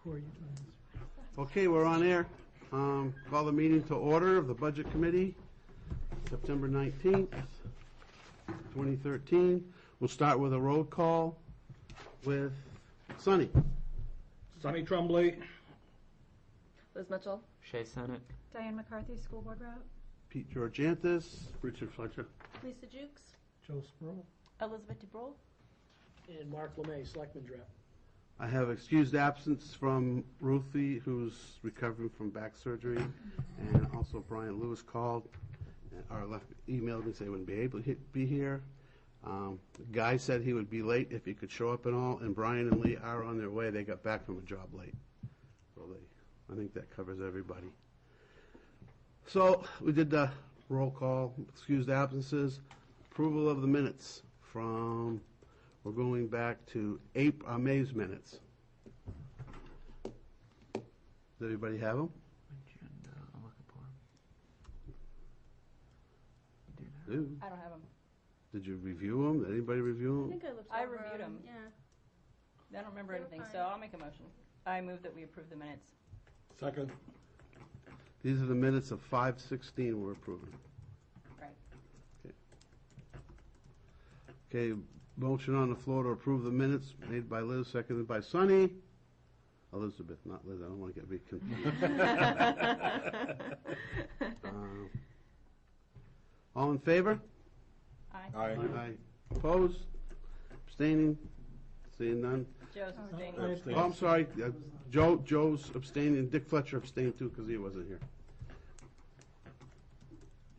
Who are you doing this? Okay, we're on air. Call the meeting to order of the Budget Committee, September 19th, 2013. We'll start with a roll call with Sonny. Sonny Tremblay. Liz Mitchell. Shea Senate. Diane McCarthy, School Board Rep. Pete Georgantis. Richard Fletcher. Lisa Jukes. Joe Sproul. Elizabeth DeBrol. And Mark LeMay, Selectman Rep. I have excused absence from Ruthie, who's recovering from back surgery, and also Brian Lewis called or emailed me saying he wouldn't be able to be here. Guy said he would be late if he could show up and all, and Brian and Lee are on their way. They got back from a job late. So I think that covers everybody. So we did the roll call, excused absences, approval of the minutes from, we're going back to May's minutes. Does everybody have them? Agenda, I'm looking for 'em. You do Do. I don't have them. Did you review them? Did anybody review I them? think I looked I over reviewed 'em. Yeah. I don't remember They were anything, fine. so I'll make a motion. I move that we approve the minutes. Second. These are the minutes of 5/16 we're approving. Right. Okay, motion on the floor to approve the minutes made by Liz, seconded by Sonny. Elizabeth, not Liz, I don't want to get big confused. All in favor? Aye. Aye. Opposed? Abstaining? Seeing none? Joe's abstaining. Abstain. Oh, I'm sorry, Joe's abstaining, Dick Fletcher abstained too because he wasn't here.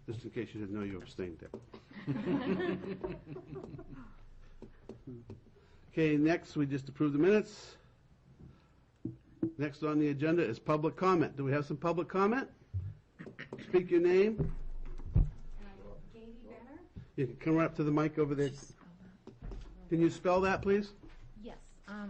Just in case you didn't know you abstained, Dick. Okay, next, we just approved the minutes. Next on the agenda is public comment. Do we have some public comment? Speak your name. Katie Benner? You can come right up to the mic over there. Can you spell that, please? Yes,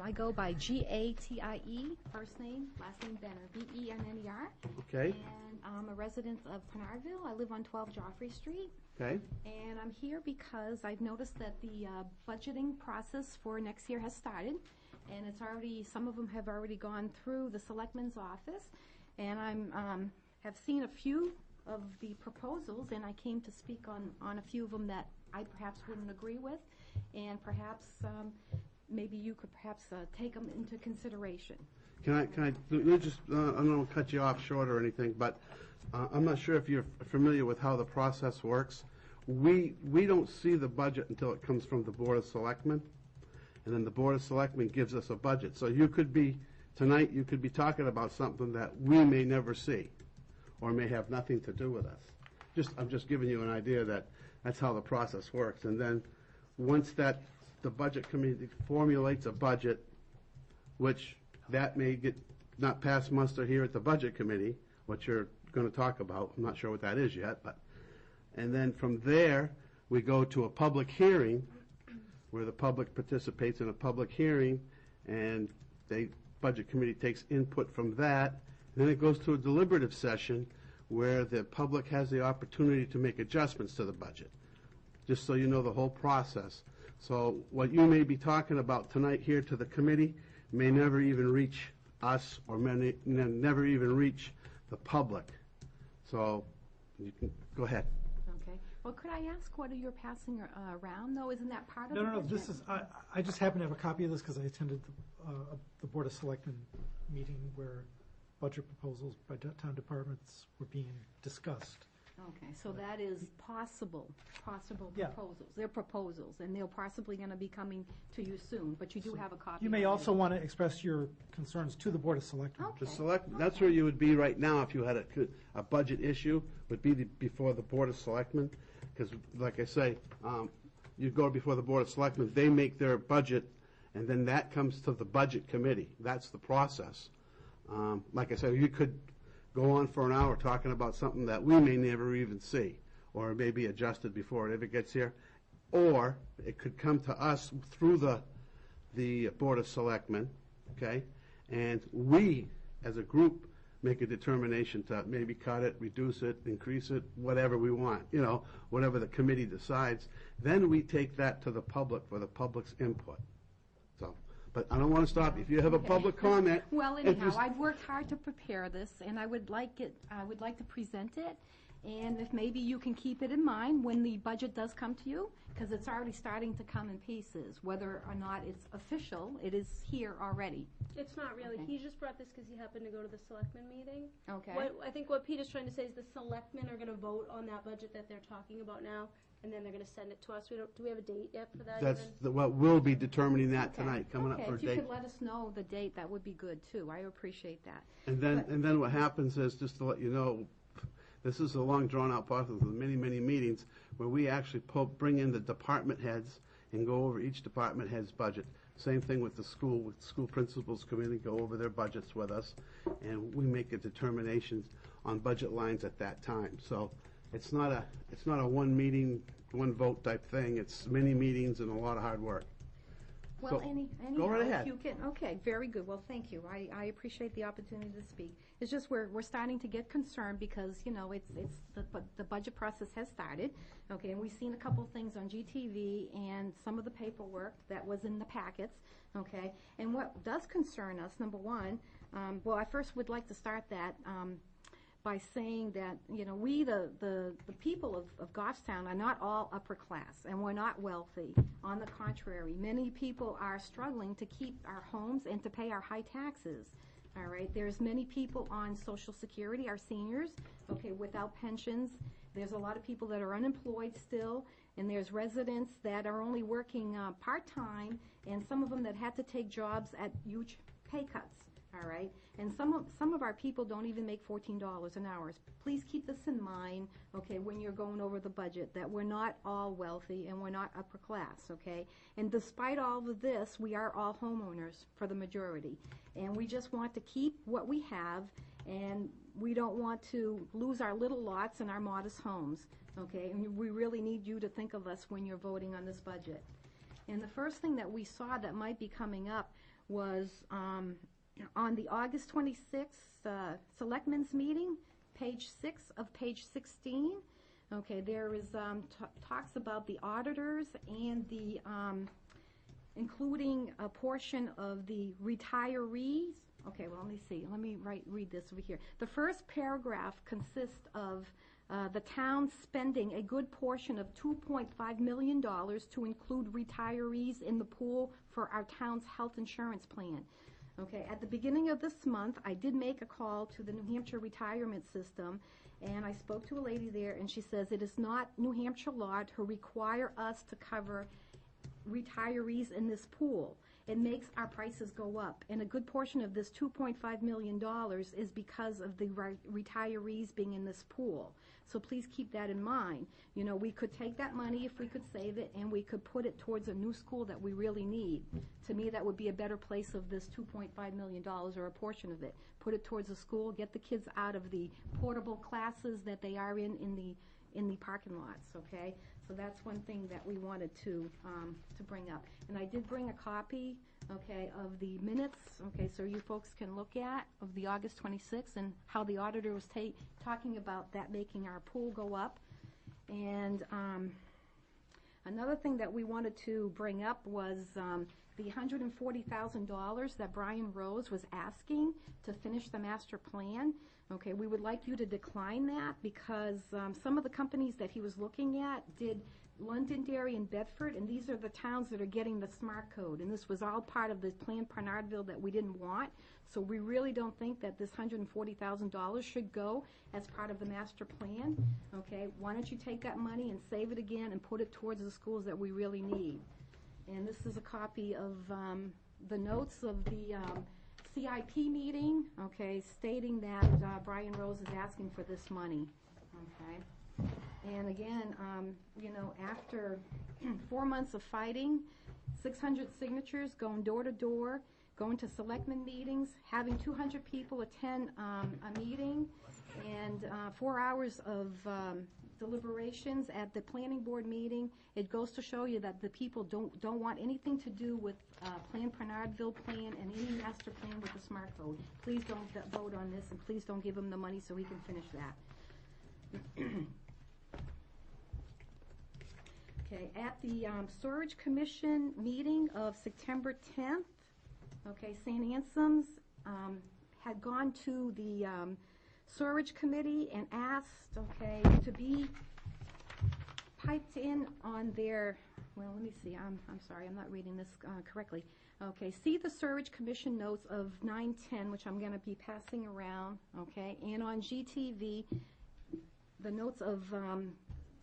I go by Gatie, first name, last name Benner, Benner. Okay, And I'm a resident of Penardville. I live on 12 Joffrey Street. okay. And I'm here because I've noticed that the budgeting process for next year has started. And it's already, some of them have already gone through the selectman's office. And I'm have seen a few of the proposals, and I came to speak on a few of them that I perhaps wouldn't agree with. And perhaps maybe you could perhaps take them into consideration. Can I just, I don't want to cut you off short or anything, but I'm not sure if you're familiar with how the process works. We don't see the budget until it comes from the Board of Selectmen, and then the Board of Selectmen gives us a budget. So you could be, tonight, you could be talking about something that we may never see, or may have nothing to do with us. I'm just giving you an idea that that's how the process works. And then, once the Budget Committee formulates a budget, which that may get not pass muster here at the Budget Committee, what you're going to talk about. I'm not sure what that is yet, and then from there, we go to a public hearing where the public participates in a public hearing, and the Budget Committee takes input from that. Then it goes to a deliberative session where the public has the opportunity to make adjustments to the budget, just so you know the whole process. So what you may be talking about tonight here to the committee may never even reach us, or may never even reach the public. So you can go ahead. Okay. Well, could I ask what you're passing around, though? Isn't that part of the No, budget? this is, I just happen to have a copy of this because I attended the Board of Selectmen meeting where budget proposals by town departments were being discussed. Okay, so that is possible Yeah. proposals. They're proposals, and they're possibly going to be coming to you soon, but you do have a copy. You may already. also want to express your concerns to the Board of Selectmen. Okay. That's where you would be right now if you had a budget issue, would be before the Board of Selectmen. Because, like I say, you go before the Board of Selectmen, they make their budget, and then that comes to the Budget Committee. That's the process. Like I said, you could go on for an hour talking about something that we may never even see, or it may be adjusted before it ever gets here, or it could come to us through the Board of Selectmen, okay? And we, as a group, make a determination to maybe cut it, reduce it, increase it, whatever we want, whatever the committee decides. Then we take that to the public for the public's input. So But I don't want to stop you. If you have a Okay. public comment. Well, if you anyhow, s- I've worked hard to prepare this, and I would like to present it, and if maybe you can keep it in mind when the budget does come to you, because it's already starting to come in pieces. Whether or not it's official, it is here already. It's not really. Okay. He just brought this because he happened to go to the selectmen meeting. Okay? I think what Pete is trying to say is the selectmen are gonna vote on that budget that they're talking about now, and then they're gonna send it to us. Do we have a date yet for that That's even? what we'll be determining that Okay. tonight, coming up for a Okay, if you date. could let us know the date, that would be good, too. I appreciate that. And then what happens is, just to let you know, this is a long drawn-out process of many, many meetings where we actually bring in the department heads and go over each department head's budget. Same thing with the school. With school principals come in and go over their budgets with us, and we make a determination on budget lines at that time. So it's not a one meeting, one vote type thing. It's many meetings and a lot of hard work. Well, So, anyhow, go right if ahead. you can, okay, very good. Well, thank you. I appreciate the opportunity to speak. It's just we're starting to get concerned because, you know, it's the budget process has started, okay, and we've seen a couple things on GTV and some of the paperwork that was in the packets, okay, and what does concern us, number one, well, I first would like to start that, by saying that, you know, we, the people of Goffstown are not all upper class, and we're not wealthy. On the contrary, many people are struggling to keep our homes and to pay our high taxes. All right, there's many people on Social Security, our seniors, okay, without pensions. There's a lot of people that are unemployed still, and there's residents that are only working part-time, and some of them that had to take jobs at huge pay cuts. All right, and some of our people don't even make $14 an hour. Please keep this in mind, okay, when you're going over the budget, that we're not all wealthy and we're not upper class, okay? And despite all of this, we are all homeowners for the majority, and we just want to keep what we have, and we don't want to lose our little lots and our modest homes, okay? And we really need you to think of us when you're voting on this budget. And the first thing that we saw that might be coming up was on the August 26th Selectmen's meeting, page 6 of page 16, okay, there is talks about the auditors and the including a portion of the retirees. Okay, well, let me see. Let me read this over here. The first paragraph consists of the town spending a good portion of $2.5 million to include retirees in the pool for our town's health insurance plan. Okay, at the beginning of this month, I did make a call to the New Hampshire retirement system, and I spoke to a lady there, and she says it is not New Hampshire law to require us to cover retirees in this pool. It makes our prices go up, and a good portion of this $2.5 million is because of the retirees being in this pool. So please keep that in mind. You know, we could take that money if we could save it, and we could put it towards a new school that we really need. To me, that would be a better place of this $2.5 million, or a portion of it. Put it towards a school, get the kids out of the portable classes that they are in the parking lots, okay? So that's one thing that we wanted to bring up. And I did bring a copy, okay, of the minutes, okay, so you folks can look at, of the August 26th, and how the auditor was talking about that making our pool go up. And another thing that we wanted to bring up was the $140,000 that Brian Rose was asking to finish the master plan. Okay, we would like you to decline that because some of the companies that he was looking at did Londonderry and Bedford, and these are the towns that are getting the SMART code, and this was all part of the Plan Bernardville that we didn't want. So we really don't think that this $140,000 should go as part of the master plan. Okay, why don't you take that money and save it again and put it towards the schools that we really need? And this is a copy of the notes of the CIP meeting, okay, stating that Brian Rose is asking for this money, okay? And again, you know, after 4 months of fighting, 600 signatures, going door to door, going to selectmen meetings, having 200 people attend a meeting, and 4 hours of deliberations at the planning board meeting, it goes to show you that the people don't want anything to do with Plan Bernardville plan and any master plan with the SMART code. Please don't vote on this, and please don't give him the money so he can finish that. Okay, at the Storage Commission meeting of September 10th, Okay, St. Anselm's had gone to the sewerage committee and asked, okay, to be piped in on their, well, let me see, I'm sorry, I'm not reading this correctly. Okay, see the sewerage commission notes of 910, which I'm going to be passing around, okay, and on GTV, the notes of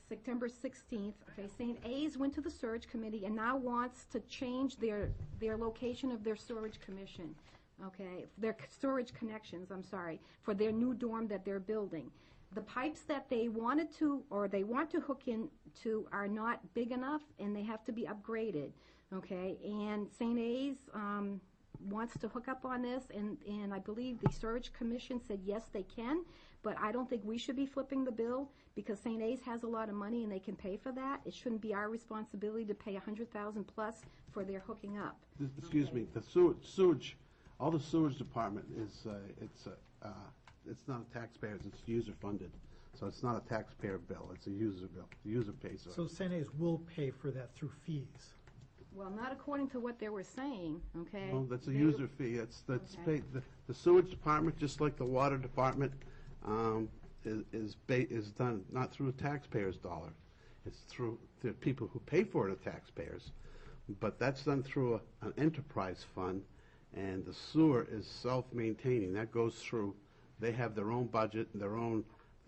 September 16th, okay, St. A's went to the sewerage committee and now wants to change their location of their sewerage commission, okay, their storage connections, I'm sorry, for their new dorm that they're building. The pipes that they wanted to, or they want to hook into, are not big enough and they have to be upgraded, okay, and St. A's wants to hook up on this, and I believe the storage commission said yes, they can, but I don't think we should be flipping the bill because St. A's has a lot of money and they can pay for that. It shouldn't be our responsibility to pay $100,000 plus for their hooking up. Excuse me, the sewage, all the sewage department is, it's not a taxpayer's, it's user funded. So it's not a taxpayer bill, it's a user bill. The user pays for it. So St. A's will pay for that through fees. Well, not according to what they were saying, okay? Well, that's a They- user fee. That's Okay. paid. The sewage department, just like the water department, is done not through a taxpayer's dollar. It's through the people who pay for it are taxpayers. But that's done through an enterprise fund, and the sewer is self-maintaining. That goes through, they have their own budget, and their own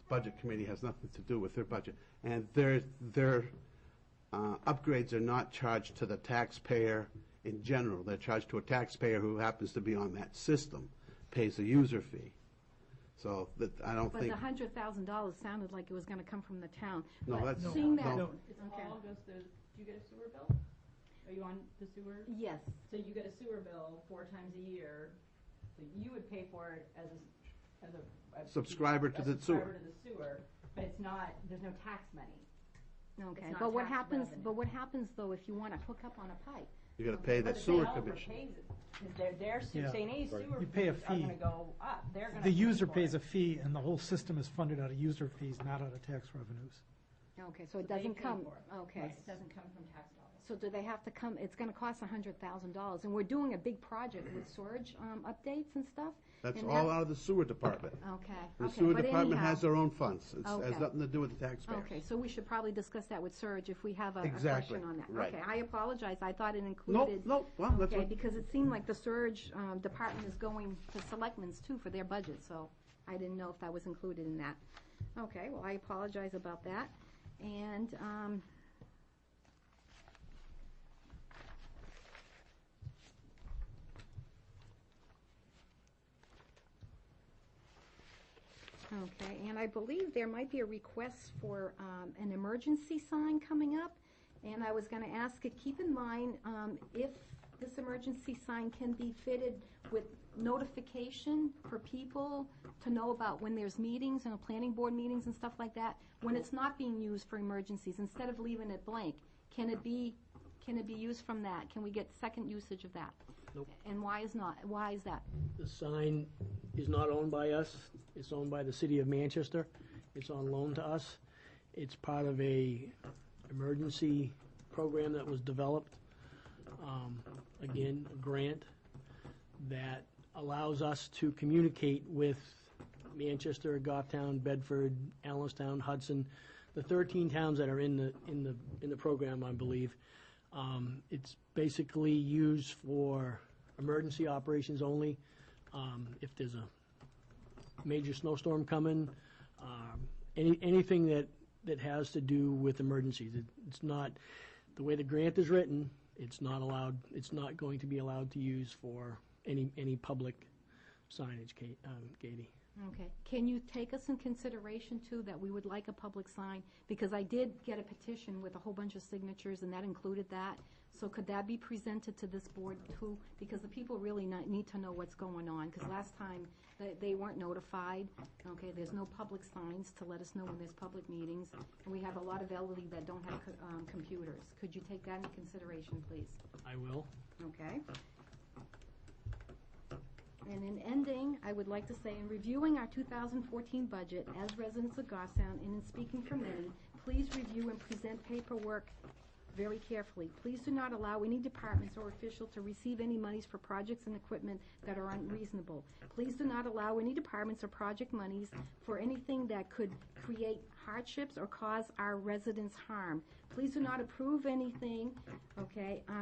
budget committee has nothing to do with their budget. And their upgrades are not charged to the taxpayer in general. They're charged to a taxpayer who happens to be on that system, pays a user fee. So that, I don't But think, the $100,000 sounded like it was gonna come from the town. No, But that's- seeing that, no. It's Okay. all goes to, do you get a sewer bill? Are you on the sewer? Yes, So you get a sewer bill 4 times a year, so you would pay for it as a Subscriber to the sewer. subscriber to the sewer, but it's not, there's no tax money. okay, not but what tax happens, revenue. but what happens though if you wanna hook up on a pipe? you gotta pay the But sewer developer commission. pays it, 'cause their Yeah. St. A's sewer You pay a fees are fee. gonna go up, they're gonna. The pay user for pays it. a fee, and the whole system is funded out of user fees, not out of tax revenues. Okay, so it They doesn't pay come, for it. okay. Right, it doesn't come from tax dollars. So do they have to come, it's gonna cost $100,000, and we're doing a big project with storage, updates and stuff? That's and all out of the sewer department. Okay, The okay, sewer but department anyhow- has their own funds. It has Okay. nothing to do with the taxpayers. Okay, so we should probably discuss that with Surge if we have a Exactly, question on that. right. Okay, I apologize, I thought it No, included. no, well, that's Okay, what, because it seemed like the Surge department is going to selectmen's too for their budget, so I didn't know if that was included in that. Okay, well, I apologize about that. And, okay, and I believe there might be a request for an emergency sign coming up. And I was gonna ask it, keep in mind, if this emergency sign can be fitted with notification for people to know about when there's meetings, planning board meetings and stuff like that, when it's not being used for emergencies, instead of leaving it blank, can it be used from that? Can we get second usage of that? Nope. And why is that? The sign is not owned by us. It's owned by the city of Manchester. It's on loan to us. It's part of a emergency program that was developed. Again, a grant that allows us to communicate with Manchester, Goffstown, Bedford, Allenstown, Hudson, the 13 towns that are in the program, I believe. It's basically used for emergency operations only. If there's a major snowstorm coming, anything that has to do with emergencies. It's not, the way the grant is written, it's not going to be allowed to use for any public signage, Katie. Okay. Can you take us in consideration, too, that we would like a public sign? Because I did get a petition with a whole bunch of signatures, and that included that. So could that be presented to this board, too? Because the people really need to know what's going on, because last time they weren't notified. Okay, there's no public signs to let us know when there's public meetings, and we have a lot of elderly that don't have computers. Could you take that into consideration, please? I will. Okay. And in ending, I would like to say, in reviewing our 2014 budget as residents of Goffstown and in speaking for many, please review and present paperwork very carefully. Please do not allow any departments or official to receive any monies for projects and equipment that are unreasonable. Please do not allow any departments or project monies for anything that could create hardships or cause our residents harm. Please do not approve anything,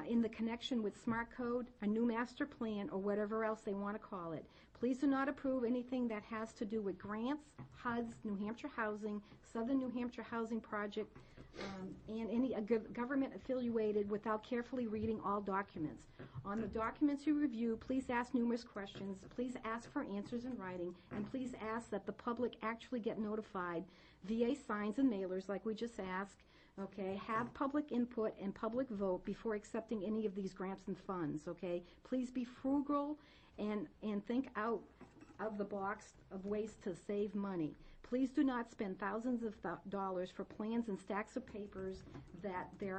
in the connection with Smart Code, a new master plan, or whatever else they want to call it. Please do not approve anything that has to do with grants, HUDs, New Hampshire Housing, Southern New Hampshire Housing Project, and any government affiliated without carefully reading all documents. On the documents you review, please ask numerous questions, please ask for answers in writing, and please ask that the public actually get notified via signs and mailers like we just asked. Have public input and public vote before accepting any of these grants and funds, Please be frugal and think out of the box of ways to save money. Please do not spend thousands of dollars for plans and stacks of papers that there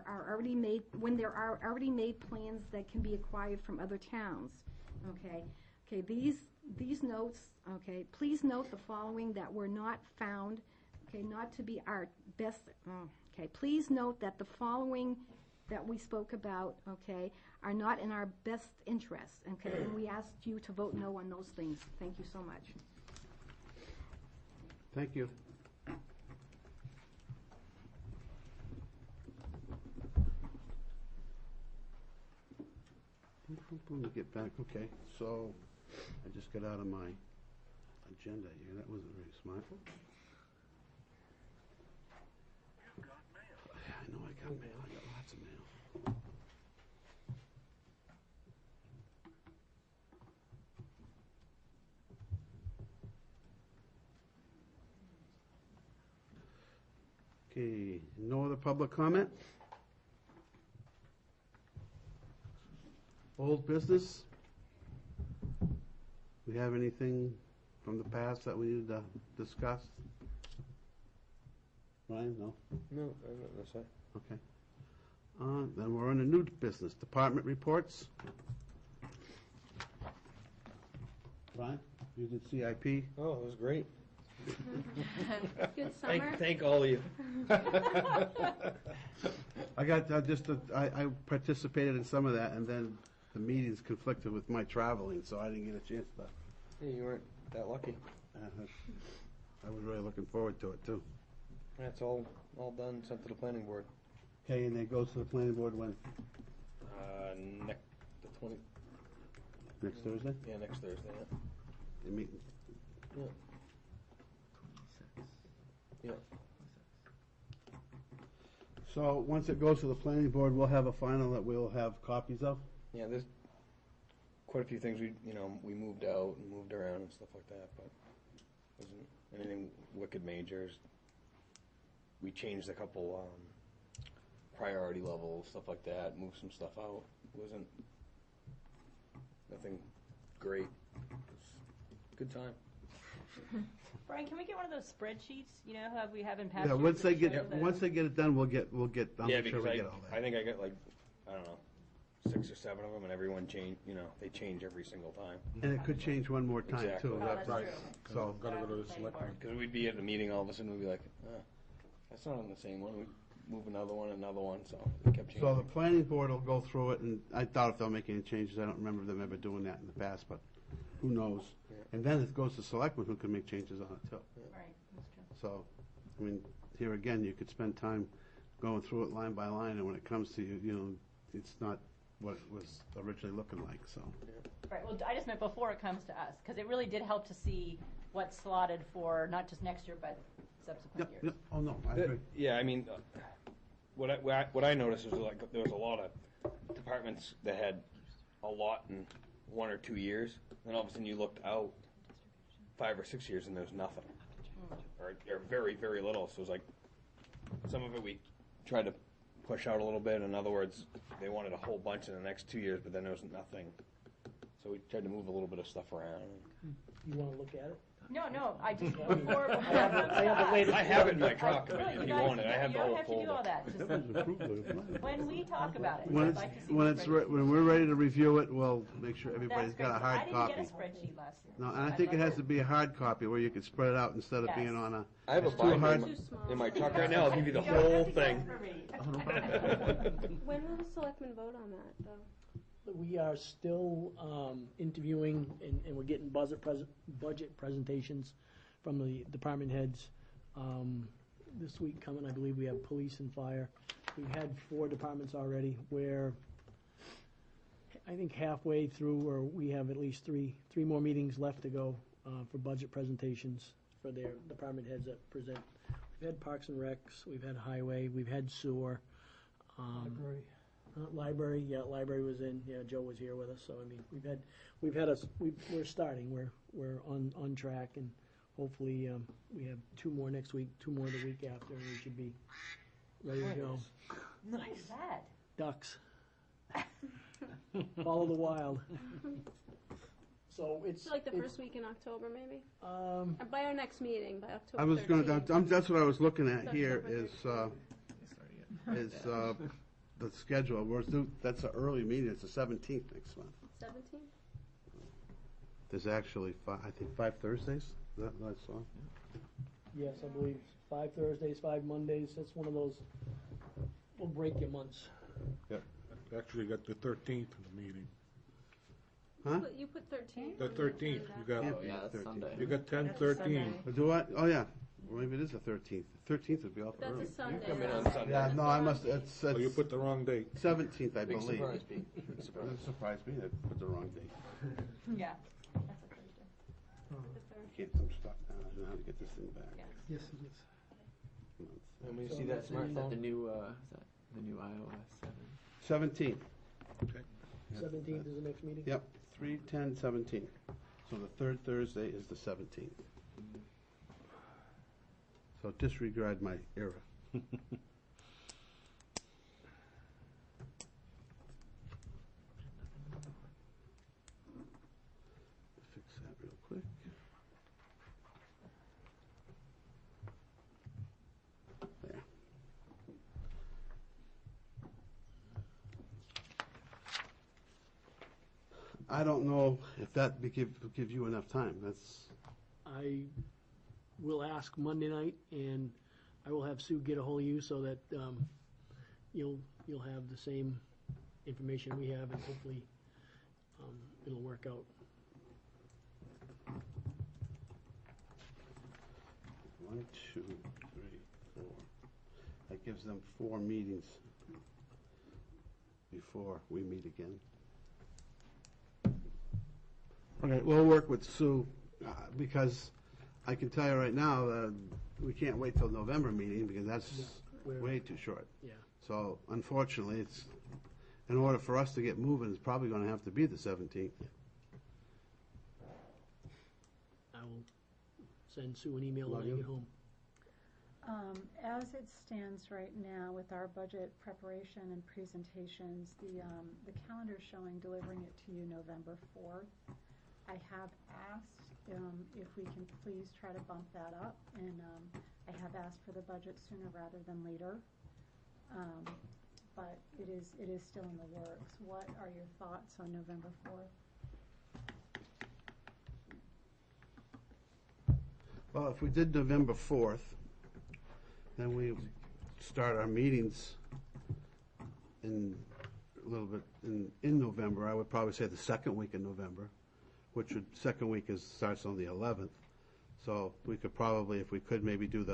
are already made, when there are already made plans that can be acquired from other towns, These notes, please note the following that were not found, not to be our best, please note that the following that we spoke about, are not in our best interest, and we ask you to vote no on those things. Thank you so much. Thank you. Let me get back, so I just got out of my agenda here, that wasn't very smart. I know I got mail, I got lots of mail. Okay, no other public comment? Old business? We have anything from the past that we need to discuss? Ryan, no? No, that's it. Okay. Then we're on a new business, department reports. Ryan, you did CIP? Oh, it was great. Good summer. Thank all of you. I got, I participated in some of that, and then the meetings conflicted with my traveling, so I didn't get a chance to. Hey, you weren't that lucky. I was really looking forward to it, too. That's all done, sent to the planning board. Okay, and it goes to the planning board when? The 20. Next Thursday? Yeah, next Thursday. Yeah. They meet. Yeah. Yeah. So, once it goes to the planning board, we'll have a final that we'll have copies of? Yeah, there's quite a few things we moved out and moved around and stuff like that, but wasn't anything wicked majors. We changed a couple priority levels, stuff like that, moved some stuff out. It wasn't nothing great. It was a good time. Brian, can we get one of those spreadsheets, how we have in past Yeah, years once they that get, show the- once they get it done, we'll get, I'll Yeah, make because sure we get all I that. think I got I don't know, 6 or 7 of them, and everyone change. They change every single time. And it could change one more time, Exactly. too. Oh, that's Right. true. So, Gotta go to the Planning select board. board. Because we'd be at a meeting, all of a sudden we'd be like, that's not on the same one. We'd move another one, so we kept changing. so the planning board will go through it, and I doubt if they'll make any changes. I don't remember them ever doing that in the past, but who knows? Yeah. And then it goes to selectmen who can make changes on it, too. Right, that's true. So, I mean, here again, you could spend time going through it line by line, and when it comes to it's not what it was originally looking like, so. Right, well, I just meant before it comes to us, because it really did help to see what's slotted for not just next year, but subsequent years. Yep. Oh, no, I agree. Yeah, I mean, what I noticed is there was a lot of departments that had a lot in 1 or 2 years, and all of a sudden you looked out 5 or 6 years and there was nothing, or very, very little. So it was like some of it we tried to push out a little bit. In other words, they wanted a whole bunch in the next 2 years, but then there was nothing. So we tried to move a little bit of stuff around. You wanna look at it? No, I just, I mean, before. I have the latest. I have it in my truck, No, if you guys- want it, I have the You whole don't have to do all folder. that, That just was approved by the plan. when we talk about it, When I'd it's, like to see when the it's, spreadsheet. when we're ready to review it, we'll make sure everybody's That's great. got a hard I copy. didn't get a spreadsheet last year. No, and I I'd think it love has to be a hard copy where you can spread it out instead of Yes. being on a, I have a It's too binder hard. in Too small. in my truck right now, I'll give you the You don't have whole to thing. guess for me. When will the selectmen vote on that, though? We are still interviewing, and we're getting budget presentations from the department heads. This week coming, I believe we have police and fire. We've had 4 departments already, where I think halfway through, or we have at least three more meetings left to go for budget presentations for their department heads that present. We've had Parks and Recs, we've had Highway, we've had Sewer. Library. Library, yeah, library was in, yeah, Joe was here with us, so I mean, we're starting, we're on track, and hopefully, we have 2 more next week, 2 more the week after, and we should be ready to go. What is that? Ducks. Follow the wild. So it's. So like the first week in October, maybe? Um, By our next meeting, by October I was gonna, 13th. that's what I was looking at here October is the schedule. That's an early meeting, it's the 17th next month. 17th? There's actually, I think 5 Thursdays, that I saw. yes, I believe 5 Thursdays, 5 Mondays, that's one of those, will break your months. Yeah, actually got the 13th in the meeting. Huh? You put 13th? The on your 13th, agenda. you got, Can't be yeah, the that's 13th. Sunday. you got 10, 13. Do I? Oh, yeah. Well, maybe it is the 13th. 13th would be awful That's early. a Sunday. Come in on that's- Sunday. Yeah, no, I must, That's Oh, you put the wrong date. 17th, I Big believe. surprise, Pete. Big surprise. It surprised me that I put the wrong date. Yeah, that's a Thursday. the third. I'm stuck now. I don't know how to get this thing back. Yeah. Yes, it is. Let me So see that that's smartphone. Is that the new, is that the new iOS 7? 17th. Okay. 17th is the next meeting? Yep, 3/10/17. So the third Thursday is the 17th. So disregard my error. Fix that real quick. There. I don't know if that will give you enough time. That's, I will ask Monday night, and I will have Sue get a hold of you so that you'll have the same information we have, and hopefully it'll work out. 1, 2, 3, 4. That gives them 4 meetings before we meet again. Okay, we'll work with Sue, because I can tell you right now, we can't wait till November meeting, because that's We're- way too short. Yeah. So unfortunately, in order for us to get moving, it's probably gonna have to be the 17th. I will send Sue an email when I Love get you. home. As it stands right now with our budget preparation and presentations, the calendar's showing delivering it to you November 4th. I have asked if we can please try to bump that up, and I have asked for the budget sooner rather than later. But it is still in the works. What are your thoughts on November 4th? Well, if we did November 4th, then we start our meetings in a little bit in November. I would probably say the second week in November, which would, second week starts on the 11th. So we could probably, if we could, maybe do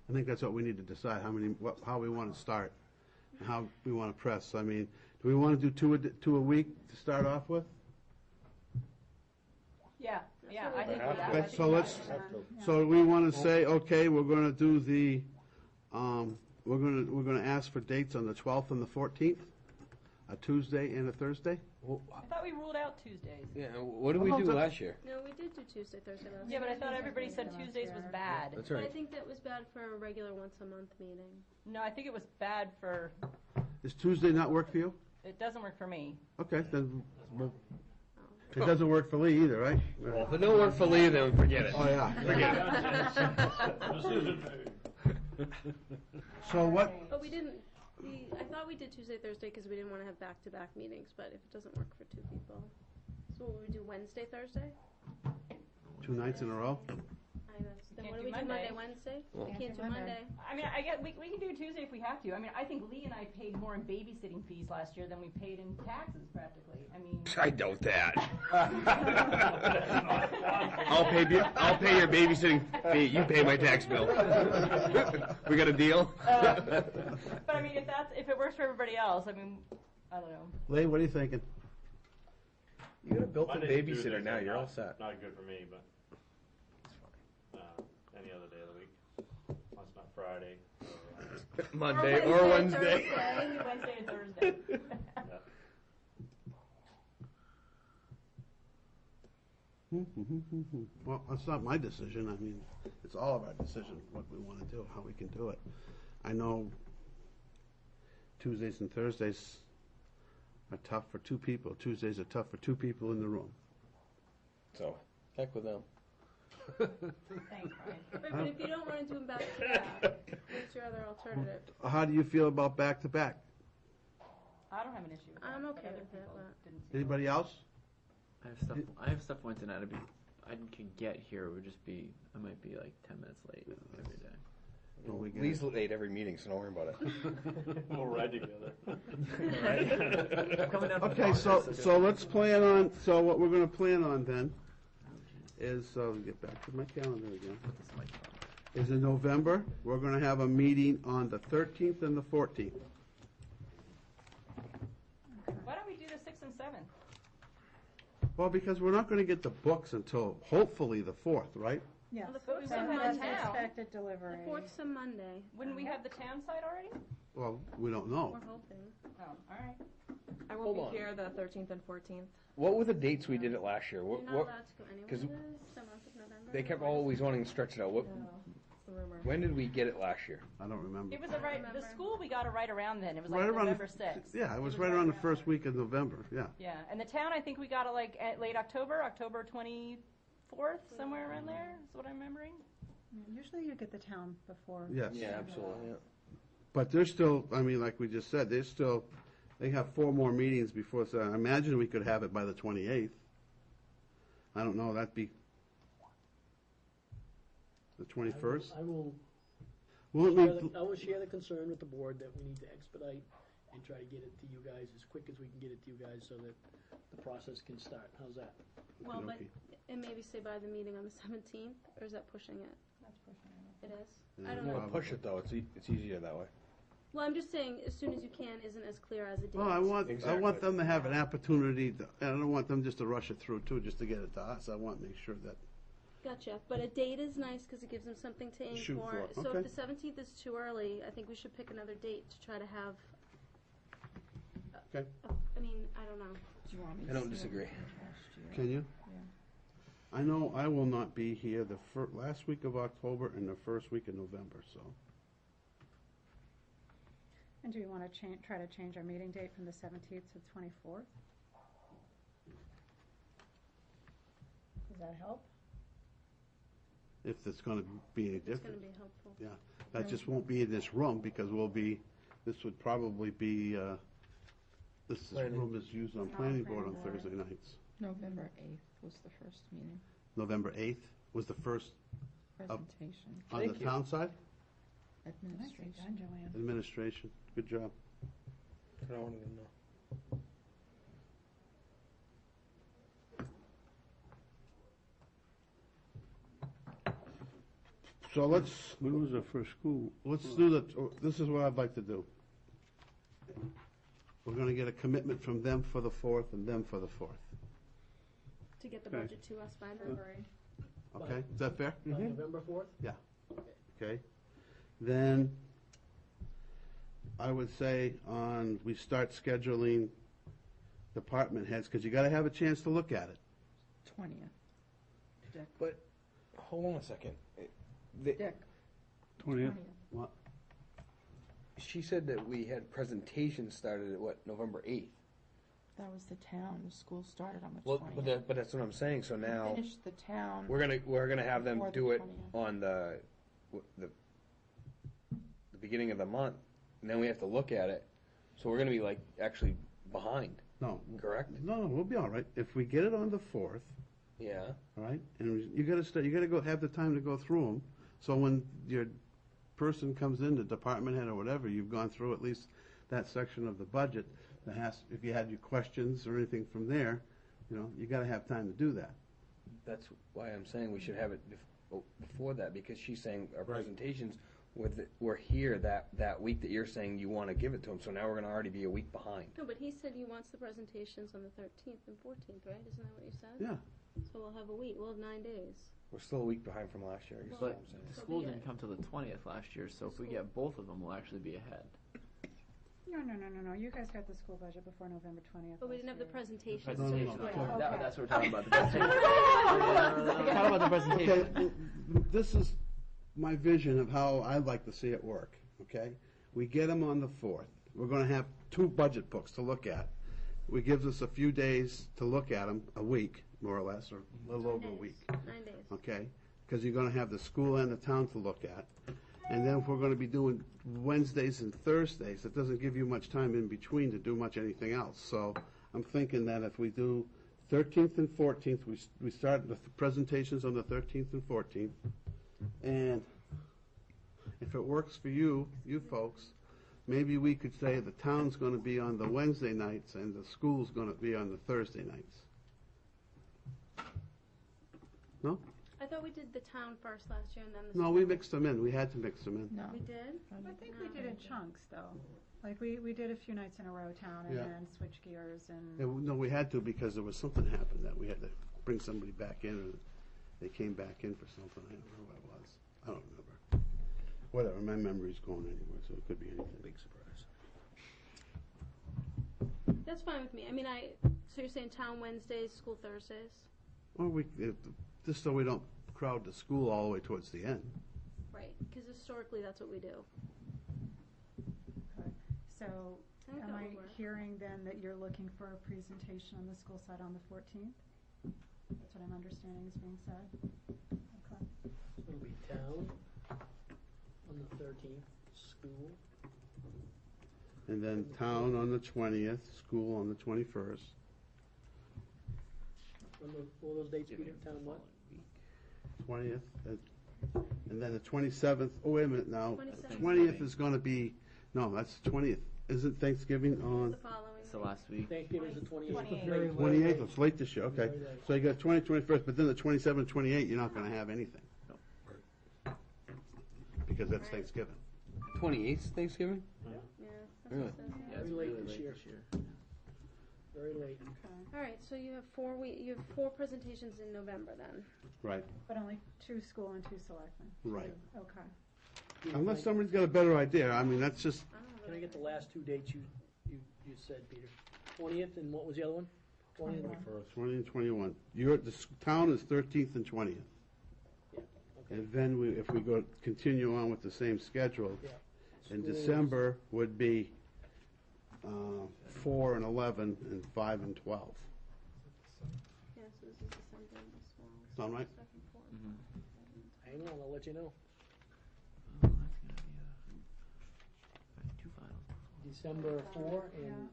I think that's what we need to decide, how we want to start, and how we want to press. I mean, do we want to do two a week to start off with? Yeah, yeah, I think have that. to. Okay, so let's, so we want to say, okay, we're going to do we're going to ask for dates on the 12th and the 14th, a Tuesday and a Thursday? I thought we ruled out Tuesdays. Yeah, what did we Well, do no, last year? No, we did do Tuesday, Thursday last Yeah, but I year. thought everybody said Tuesdays was bad. That's But I right. think that was bad for a regular once-a-month meeting. No, I think it was bad for, Does Tuesday not work for you? It doesn't work for me. Okay, then, it doesn't work for Lee either, right? Well, if it don't work for Lee, then forget it. Oh, yeah. Forget it. So what, But we didn't, I thought we did Tuesday, Thursday, because we didn't want to have back-to-back meetings, but if it doesn't work for two people. So what would we do, Wednesday, Thursday? 2 nights in a row? Then Can't what do do we do, Monday, Monday. Wednesday? Well- We can't do Monday. I mean, I get, we can do Tuesday if we have to. I mean, I think Lee and I paid more in babysitting fees last year than we paid in taxes practically. I mean. I doubt that. I'll pay your babysitting fee. You pay my tax bill. We got a deal? But I mean, if it works for everybody else, I mean, I don't know. Lee, what are you thinking? You got a built-in Mondays and babysitter Tuesdays now. are You're all not- set. Not good for me, but any other day of the week. Unless it's not Friday. Monday or Wednesday. Wednesday and Thursday. Well, it's not my decision. I mean, it's all of our decision, what we want to do, how we can do it. I know Tuesdays and Thursdays are tough for two people. Tuesdays are tough for two people in the room. So, heck with them. Thanks, Brian. Right, but if you don't want to do them back-to-back, what's your other alternative? How do you feel about back-to-back? I don't have an issue with that. I'm but okay other with it, people but- didn't seem Anybody else? I have stuff Wednesday night. I can get here. It would just be, I might be like 10 minutes late every day. Well, we get Lee's it. late every meeting, so don't worry about it. We'll ride together. I'm coming down from Okay, Boston, so let's plan on, so what we're gonna plan on then is, get back to my calendar again, Put this mic on. is in November, we're gonna have a meeting on the 13th and the 14th. Why don't we do the 6th and 7th? Well, because we're not gonna get the books until hopefully the 4th, right? Yes. Well, the But we fourth's wouldn't a have the Monday. town. Expected delivery. The fourth's a Monday. Wouldn't we have the town site already? Well, we don't know. We're hoping. Oh, all right. I Hold won't on. be here the 13th and 14th. What were the dates we did it last year? You're What, not what, allowed to go anywhere 'cause the month of November. they kept always wanting to stretch it out. What, It's the rumor. when did we get it last year? I don't remember. It was I don't the remember. school we got it right around then. It was Right like around the- November 6th. Yeah, it was right around the first week of November, yeah. Yeah, and the town, I think we got it like at late October, October 24th, somewhere around there, is what I'm remembering. Usually you get the town before. Yes. absolutely. Yeah. But they're still, I mean, like we just said, they have 4 more meetings before, so I imagine we could have it by the 28th. I don't know, that'd be the 21st? I will Won't share we, I will share the concern with the board that we need to expedite and try to get it to you guys as quick as we can get it to you guys so that the process can start. How's that? Well, but, Okey-dokey. and maybe say by the meeting on the 17th, or is that pushing it? That's pushing It is? Yeah, I don't No, know. Probably. push it though. It's easier that way. Well, I'm just saying, as soon as you can isn't as clear as a date. well, I want Exactly. them to have an opportunity, I don't want them just to rush it through too, just to get it to us. I want to make sure that, Gotcha, but a date is nice because it gives them something to aim Shoot for. for, So okay. if the 17th is too early, I think we should pick another date to try to have. Okay. I mean, I don't know. I don't disagree. can you? I know I will not be here the last week of October and the first week of November, so. And do you want to try to change our meeting date from the 17th to the 24th? Does that help? If it's gonna be any It's going to different. be helpful. Yeah, that just won't be in this room because this would probably be, this room is used on planning board on Thursday nights. November 8th was the first meeting. November 8th was the first Presentation. on the Thank you. town side? Administration. Joanne. Administration, good job. I don't even know. So let's, When was the first school? let's do this is what I'd like to do. We're gonna get a commitment from them for the 4th and them for the 4th. To get the Okay. budget to us by then. Okay, is that fair? By November 4th? Okay. Then I would say we start scheduling department heads, because you gotta have a chance to look at it. 20th. But hold on a second. Dick. 20th? What? she said that we had presentations started at what, November 8th? That was the town. The school started on the Well, 20th. but that's what I'm saying, so now, Finished the town. we're gonna have them Before the do it 20th. on the beginning of the month, and then we have to look at it, so we're gonna be like, actually behind, No. correct? No, we'll be all right. If we get it on the 4th, Yeah, all right, and you gotta go, have the time to go through them, so when your person comes in, the department head or whatever, you've gone through at least that section of the budget that has, if you had your questions or anything from there, you gotta have time to do that. that's why I'm saying we should have it before that, because she's saying our presentations were here that week that you're saying you wanna give it to them, so now we're gonna already be a week behind. No, but he said he wants the presentations on the 13th and 14th, right? Isn't that what you said? Yeah. So we'll have a week, we'll have 9 days. We're still a week behind from last year, I guess is what But I'm saying. the So school be didn't it. come till the 20th last year, so if we get both of them, we'll actually be ahead. No, you guys got the school budget before November 20th. But we didn't have the presentations. No, no, no. That's what we're talking about. The presentation. We're talking about the presentation. Okay, this is my vision of how I'd like to see it work, okay? We get them on the 4th. We're gonna have 2 budget books to look at. It gives us a few days to look at them, a week, more or less, or a little over a week, 9 days. okay? Because you're gonna have the school and the town to look at. And then if we're gonna be doing Wednesdays and Thursdays, it doesn't give you much time in between to do much anything else. So I'm thinking that if we do 13th and 14th, we start the presentations on the 13th and 14th. And if it works for you folks, maybe we could say the town's gonna be on the Wednesday nights and the school's gonna be on the Thursday nights. No? I thought we did the town first last year and then the. No, we mixed them in. We had to mix them in. No. We did? I think we did in chunks, though. Like, we did a few nights in a row, town, and Yeah. then switch gears and. No, we had to because there was something happened that we had to bring somebody back in, and they came back in for something. I don't know what it was. I don't remember. Whatever, my memory's going anywhere, so it could be anything. Big surprise. That's fine with me. I mean, so you're saying town Wednesdays, school Thursdays? Or just so we don't crowd the school all the way towards the end. Right, because historically that's what we do. Okay. So, I think am that I would work. hearing then that you're looking for a presentation on the school side on the 14th? That's what I'm understanding is being said? Okay. It'll be town on the 13th, school. And then town on the 20th, school on the 21st. Remember all those dates, Peter? Town what? 20th, and then the 27th, oh, wait a minute now. 27th. 20th is gonna be, no, that's the 20th. Isn't Thanksgiving on The following It's the week. last week. Thanksgiving's the 28th. 28th. Very late. 28th? It's late this year, okay. Very late. So you got 20, 21st, but then the 27th, 28th, you're not gonna have anything. Because that's Thanksgiving. 28th Thanksgiving? Yeah. that's Really? what it says, yeah. Very it's late really this late year. this year. Very late. All right, so you have 4 presentations in November then. Right, But only 2 school and 2 selectmen? right. Okay. Unless somebody's got a better idea, I mean, that's just, I don't know Can I that get the last 2 dates you said, Peter? 20th and what was the other one? 20th. 21st. 20 and 21. Town is 13th and 20th. Yeah, okay. And then if we continue on with the same schedule, Yeah. in Schools- December would be 4 and 11 and 5 and 12. Yeah, so this is December as well. Sound right? Second, fourth. Hang on, I'll let you know. Oh, that's gonna be 2 finals. December 4 and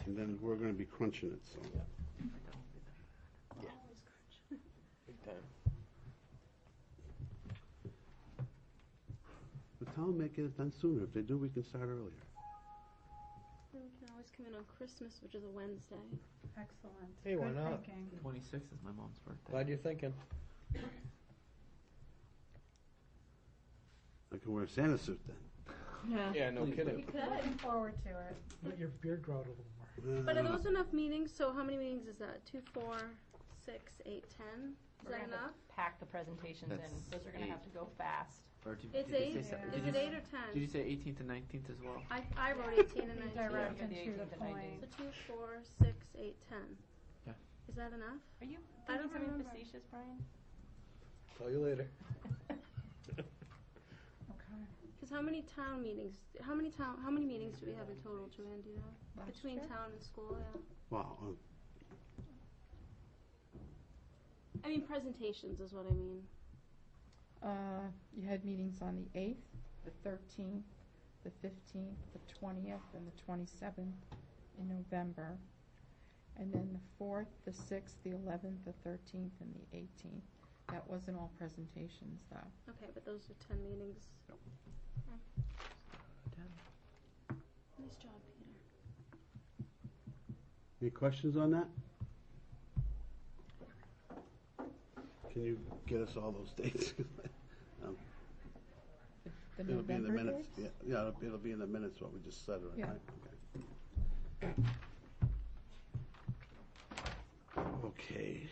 And then we're going to be crunching it, so. Big time. The town may get it done sooner. If they do, we can start earlier. Then we can always come in on Christmas, which is a Wednesday. Excellent. Hey, why Good not? thinking. 26th is my mom's birthday. Glad you're thinking. I can wear a Santa suit then. Yeah, no kidding. Looking forward to it. Let your beard grow out a little more. But are those enough meetings? So how many meetings is that? 2, 4, 6, 8, 10? Is We're that gonna have enough? to pack the presentations in. That's Those are gonna have to go fast. Or did, It's did 8? you say se- Yeah. did Is you it s- 8 or 10? Did you say 18th and 19th as well? I wrote 18 and 19. Direct Yeah. and to the 18th and 19th. point. So 2, 4, 6, 8, 10. Yeah. Is that enough? Are you I thinking don't something remember. facetious, Brian? Call you later. Okay. Because how many meetings do we have in total, Joanne, do you know? Last Between year? town and school, yeah. Wow. I mean, presentations is what I mean. You had meetings on the 8th, the 13th, the 15th, the 20th, and the 27th in November. And then the 4th, the 6th, the 11th, the 13th, and the 18th. That wasn't all presentations, though. Okay, but those are 10 meetings. Nice job, Peter. Any questions on that? Can you get us all those dates? The It'll be in the November minutes. dates? Yeah, it'll be in the minutes what we just said, right? Yeah. Okay. Okay.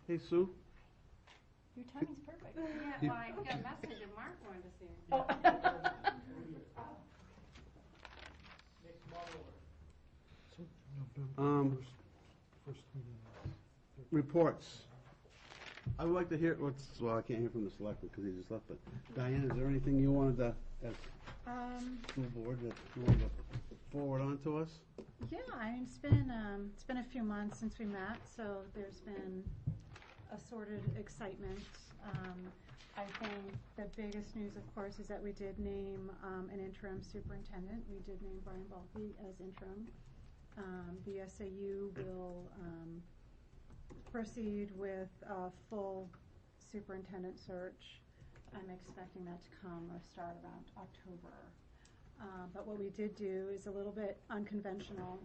Hey, Sue? Your timing's perfect. Yeah, well, I got a message and Mark wanted to see me. So November first meeting. Reports. I would like to hear well, I can't hear from the selectman because he just left, but Diane, is there anything you wanted to, as school board, that you wanted to forward on to us? Yeah, I mean, it's been a few months since we met, so there's been assorted excitement. I think the biggest news, of course, is that we did name an interim superintendent. We did name Brian Balke as interim. The SAU will proceed with a full superintendent search. I'm expecting that to come or start around October. But what we did do is a little bit unconventional.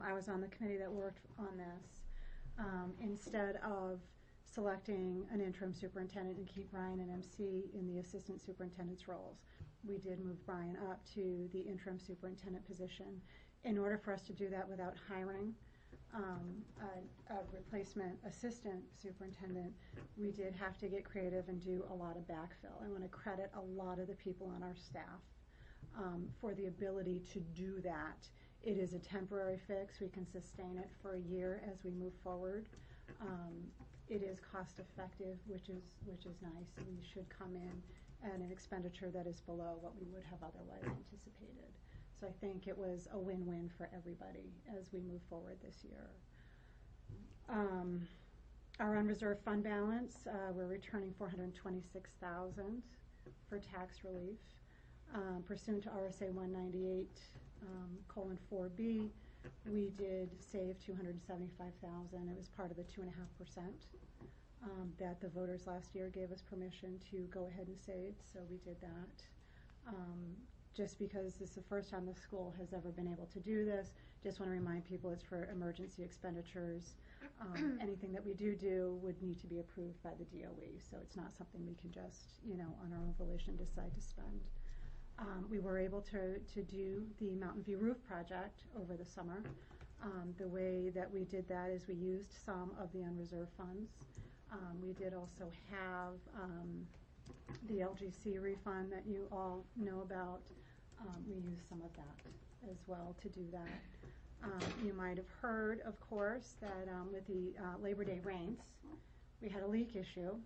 I was on the committee that worked on this. Instead of selecting an interim superintendent and keep Brian and MC in the assistant superintendent's roles, we did move Brian up to the interim superintendent position. In order for us to do that without hiring a replacement assistant superintendent, we did have to get creative and do a lot of backfill. I want to credit a lot of the people on our staff for the ability to do that. It is a temporary fix. We can sustain it for a year as we move forward. It is cost effective, which is nice. We should come in at an expenditure that is below what we would have otherwise anticipated. So I think it was a win-win for everybody as we move forward this year. Our unreserved fund balance, we're returning $426,000 for tax relief. Pursuant to RSA 198:4B, we did save $275,000. It was part of the 2.5% that the voters last year gave us permission to go ahead and save, so we did that. Just because this is the first time the school has ever been able to do this, just want to remind people it's for emergency expenditures. Anything that we do would need to be approved by the DOE, so it's not something we can just, on our own volition decide to spend. We were able to do the Mountain View roof project over the summer. The way that we did that is we used some of the unreserved funds. We did also have the LGC refund that you all know about. We used some of that as well to do that. You might have heard, of course, that with the Labor Day rains, we had a leak issue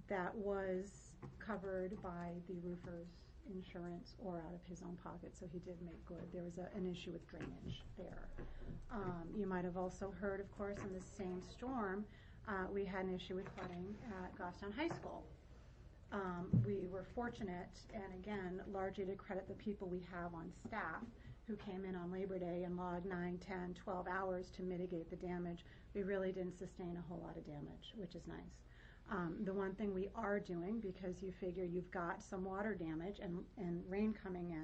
that was covered by the roofer's insurance or out of his own pocket, so he did make good. There was an issue with drainage there. You might have also heard, of course, in the same storm, we had an issue with flooding at Goffstown High School. We were fortunate, and again, largely to credit the people we have on staff who came in on Labor Day and logged 9, 10, 12 hours to mitigate the damage. We really didn't sustain a whole lot of damage, which is nice. The one thing we are doing, because you figure you've got some water damage and rain coming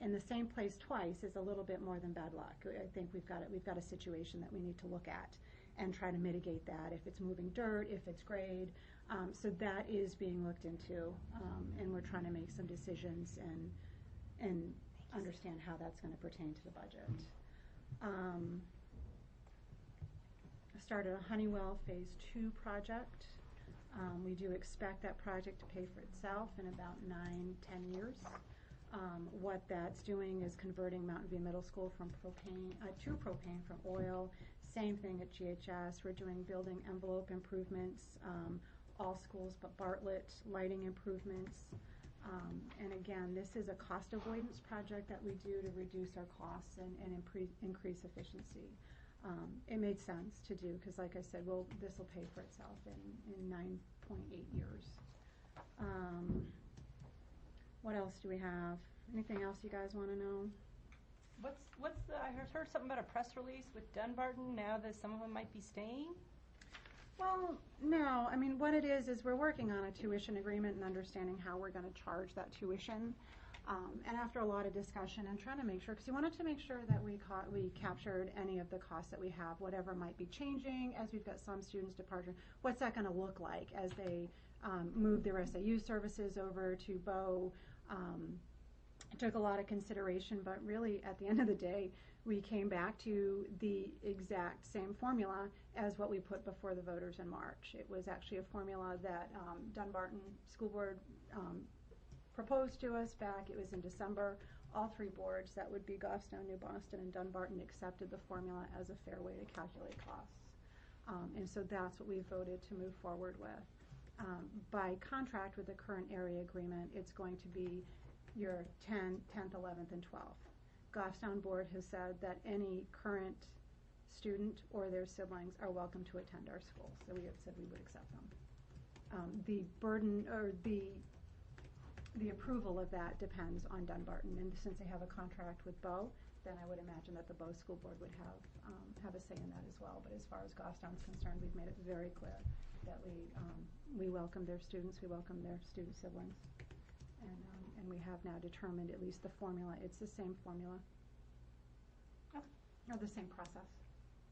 in the same place twice is a little bit more than bad luck. I think we've got a situation that we need to look at and try to mitigate that, if it's moving dirt, if it's grade. So that is being looked into, and we're trying to make some decisions and understand how that's going to pertain to the budget. I started a Honeywell Phase 2 project. We do expect that project to pay for itself in about 9-10 years. What that's doing is converting Mountain View Middle School from propane to propane from oil, Same thing at GHS. We're doing building envelope improvements, all schools but Bartlett, lighting improvements. And again, this is a cost avoidance project that we do to reduce our costs and increase efficiency. It made sense to do because, like I said, this will pay for itself in 9.8 years. What else do we have? Anything else you guys want to know? I heard something about a press release with Dunbarton now that some of them might be staying? Well, no. I mean, what it is we're working on a tuition agreement and understanding how we're going to charge that tuition. And after a lot of discussion and trying to make sure, because we wanted to make sure that we captured any of the costs that we have, whatever might be changing as we've got some students departing. What's that going to look like as they move their SAU services over to Bow? It took a lot of consideration, but really at the end of the day, we came back to the exact same formula as what we put before the voters in March. It was actually a formula that Dunbarton School Board proposed to us back. It was in December. All three boards, that would be Goffstown, New Boston, and Dunbarton, accepted the formula as a fair way to calculate costs. And so that's what we voted to move forward with. By contract with the current area agreement, it's going to be your 10th, 11th, and 12th. Goffstown Board has said that any current student or their siblings are welcome to attend our school, so we have said we would accept them. The burden or the approval of that depends on Dunbarton, and since they have a contract with Bow, then I would imagine that the Bow School Board would have a say in that as well. But as far as Goffstown's concerned, we've made it very clear that we welcome their students, we welcome their student siblings. And we have now determined at least the formula. It's the same formula. Or the same process.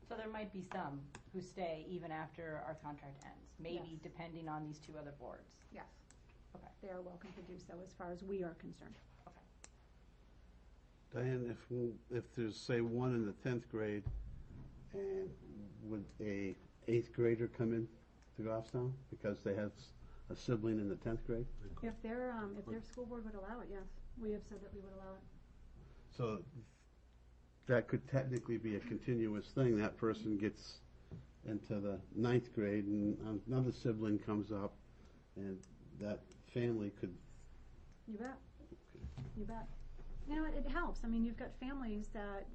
So there might be some who stay even after our contract ends, maybe Yes. depending on these two other boards. Yes. Okay. They are welcome to do so as far as we are concerned. Okay. Diane, if there's, say, one in the 10th grade, and would a 8th grader come in to Goffstown because they have a sibling in the 10th grade? If their school board would allow it, yes. We have said that we would allow it. So that could technically be a continuous thing. That person gets into the 9th grade and another sibling comes up and that family could... You bet. You bet. You know, it helps. I mean, you've got families that,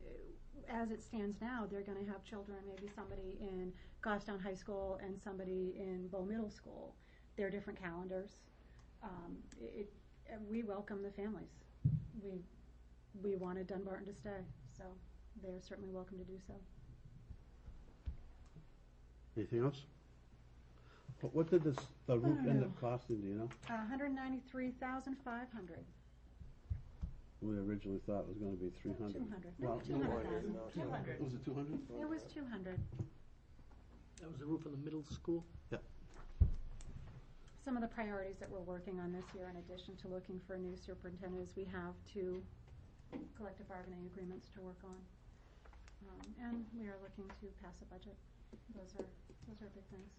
as it stands now, they're going to have children, maybe somebody in Goffstown High School and somebody in Bow Middle School. They're different calendars. We welcome the families. We wanted Dunbarton to stay, so they're certainly welcome to do so. Anything else? What did the roof end up costing, do you know? $193,500. We originally thought it was going to be 300. 200. Well, No, 200,000. 200. Was it 200? It was 200. That was the roof of the middle school? Yeah. Some of the priorities that we're working on this year, in addition to looking for a new superintendent, is we have 2 collective bargaining agreements to work on. And we are looking to pass a budget. Those are big things.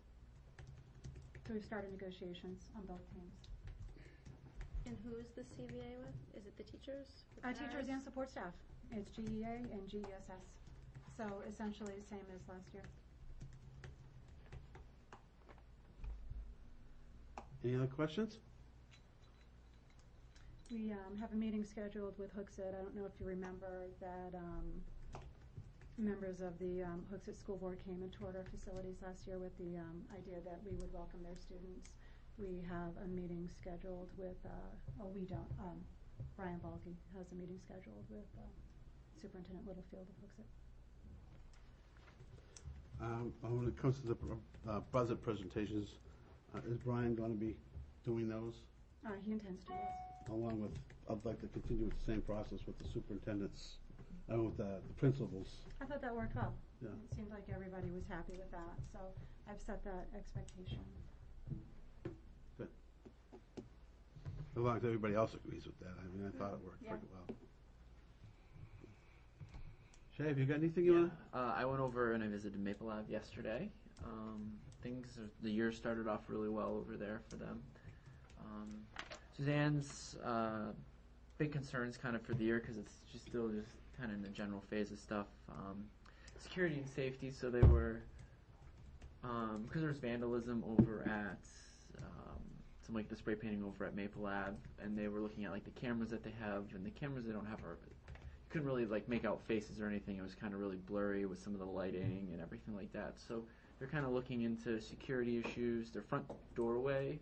So we've started negotiations on both teams. And who is the CBA with? Is it the teachers? The Teachers paras? and support staff. It's GEA and GESS. So essentially the same as last year. Any other questions? We have a meeting scheduled with Hooksett. I don't know if you remember that members of the Hooksett School Board came and toured our facilities last year with the idea that we would welcome their students. We have a meeting scheduled with, we don't, Brian Balke has a meeting scheduled with Superintendent Littlefield of Hooksett. When it comes to the budget presentations, is Brian going to be doing those? He intends to, yes. Along with, I'd like to continue with the same process with the superintendents, with the principals. I thought that worked well. Yeah. It seemed like everybody was happy with that, so I've set that expectation. Good. As long as everybody else agrees with that. I mean, I thought it worked Yeah. pretty well. Shay, have you got anything you want to? I went over and I visited Maple Ave yesterday. The year started off really well over there for them. Suzanne's big concerns kind of for the year because she's still just kind of in the general phase of stuff. security and safety. So they were, because there was vandalism over at some like the spray painting over at Maple Lab, and they were looking at like the cameras that they have, and the cameras they don't have are, you couldn't really like make out faces or anything. It was kind of really blurry with some of the lighting and everything like that. So they're kind of looking into security issues. Their front doorway,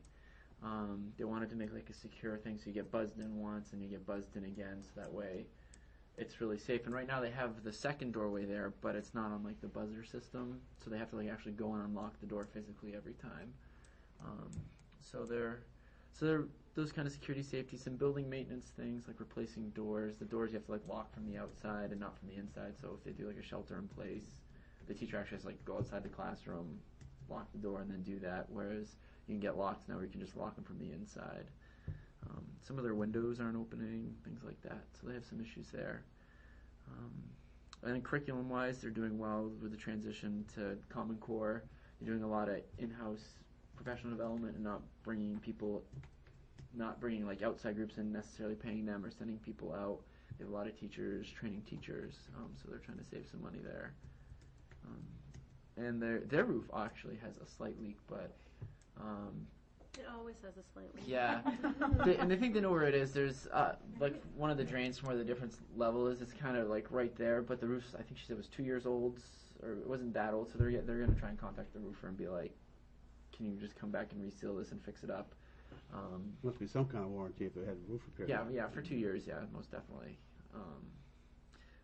they wanted to make like a secure thing, so you get buzzed in once and you get buzzed in again, so that way it's really safe. And right now they have the second doorway there, but it's not on like the buzzer system, so they have to like actually go and unlock the door physically every time. So they're those kind of security, safety, some building maintenance things like replacing doors. The doors you have to like lock from the outside and not from the inside. So if they do like a shelter in place, the teacher actually has to like go outside the classroom, lock the door, and then do that. Whereas you can get locks now where you can just lock them from the inside. Some of their windows aren't opening, things like that. So they have some issues there. And then curriculum-wise, they're doing well with the transition to Common Core. They're doing a lot of in-house professional development and not bringing like outside groups in, necessarily paying them or sending people out. They have a lot of teachers training teachers, so they're trying to save some money there. And their roof actually has a slight leak, but It always has a slight leak. yeah, and they think they know where it is. There's like one of the drains from where the difference level is. It's kind of like right there, but the roof, I think she said, was 2 years old, or it wasn't that old. So they're going to try and contact the roofer and be like, "Can you just come back and reseal this and fix it up?" Must be some kind of warranty if it had roof repair. Yeah, for 2 years, yeah, most definitely.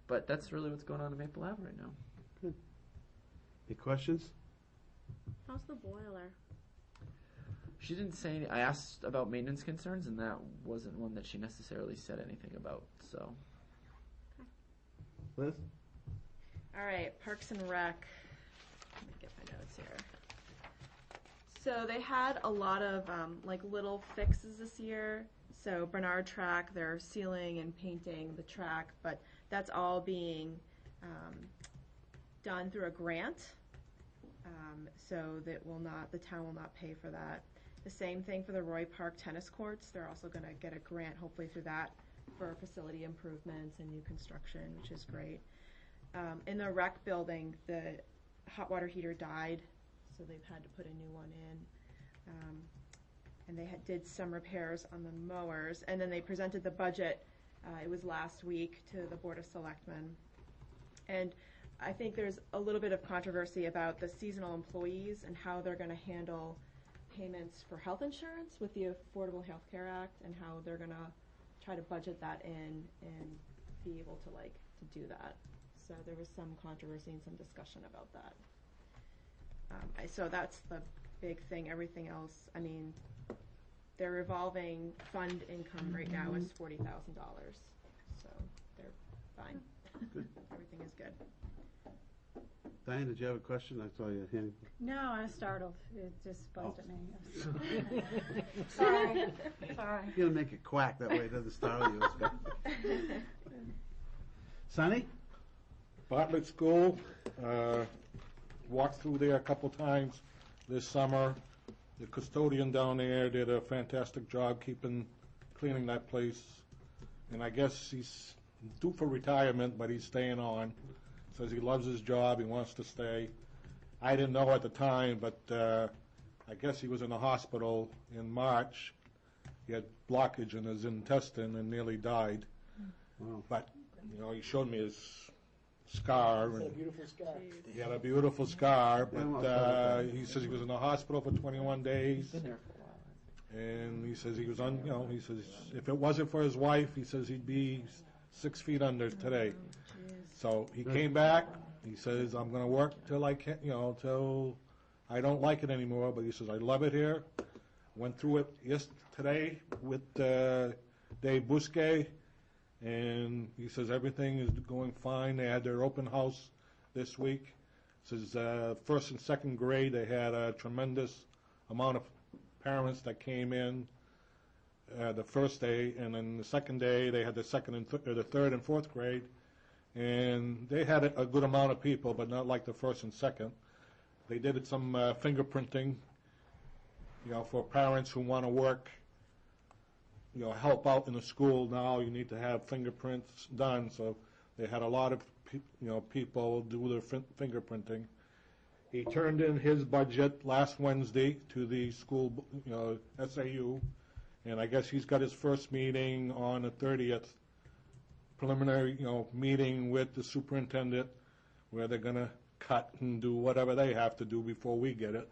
But that's really what's going on in Maple Ave right now. Good. Any questions? How's the boiler? She didn't say any. I asked about maintenance concerns, and that wasn't one that she necessarily said anything about. So, Liz? All right, Parks and Rec. Let me get my notes here. So they had a lot of like little fixes this year. So Bernard Track, they're sealing and painting the track, but that's all being done through a grant. So that the town will not pay for that. The same thing for the Roy Park tennis courts. They're also going to get a grant, hopefully through that, for facility improvements and new construction, which is great. In the rec building, the hot water heater died, so they've had to put a new one in. And they did some repairs on the mowers, and then they presented the budget, it was last week, to the Board of Selectmen. And I think there's a little bit of controversy about the seasonal employees and how they're going to handle payments for health insurance with the Affordable Health Care Act, and how they're going to try to budget that in and be able to do that. So there was some controversy and some discussion about that. So that's the big thing. Everything else, I mean, their revolving fund income right now is $40,000. So they're fine. Good. Everything is good. Diane, did you have a question? I saw your hand. No, I was startled. It just buzzed at me. Sorry. Sorry. You're going to make it quack that way. It doesn't startle you. Sonny? Bartlett School, walked through there a couple times this summer. The custodian down there did a fantastic job cleaning that place. And I guess he's due for retirement, but he's staying on. Says he loves his job, he wants to stay. I didn't know at the time, but I guess he was in the hospital in March. He had blockage in his intestine and nearly died. Wow. But, he showed me his scar. It's a beautiful scar. He had a beautiful scar, but he says he was in the hospital for 21 days. Been there for a while. And he says he was he says if it wasn't for his wife, he says he'd be 6 feet under today. So he came back. He says, I'm going to work till I can, till I don't like it anymore. But he says, I love it here. Went through it today with Dave Bousquet, and he says everything is going fine. They had their open house this week. Says first and second grade, they had a tremendous amount of parents that came in the first day, and then the second day they had the the third and fourth grade. And they had a good amount of people, but not like the first and second. They did some fingerprinting, for parents who want to work, help out in the school. Now you need to have fingerprints done. So They had a lot of, people do their fingerprinting. He turned in his budget last Wednesday to the school, SAU, and I guess he's got his first meeting on the 30th, preliminary, meeting with the superintendent, where they're gonna cut and do whatever they have to do before we get it.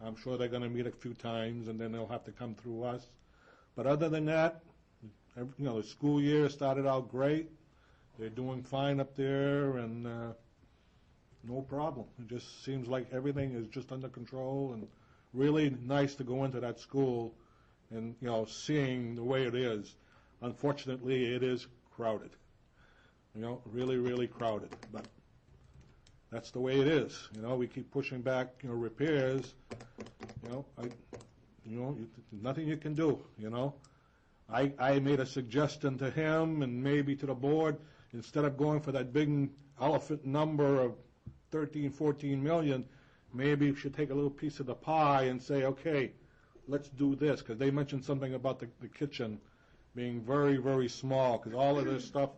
I'm sure they're gonna meet a few times, and then they'll have to come through us. But other than that, the school year started out great. They're doing fine up there, and no problem. It just seems like everything is just under control, and really nice to go into that school and, seeing the way it is. Unfortunately, it is crowded. Really, really crowded. But that's the way it is. We keep pushing back, repairs. Nothing you can do, I made a suggestion to him and maybe to the board, instead of going for that big elephant number of 13, 14 million, maybe we should take a little piece of the pie and say, okay, let's do this, because they mentioned something about the kitchen being very, very small, because all of their stuff,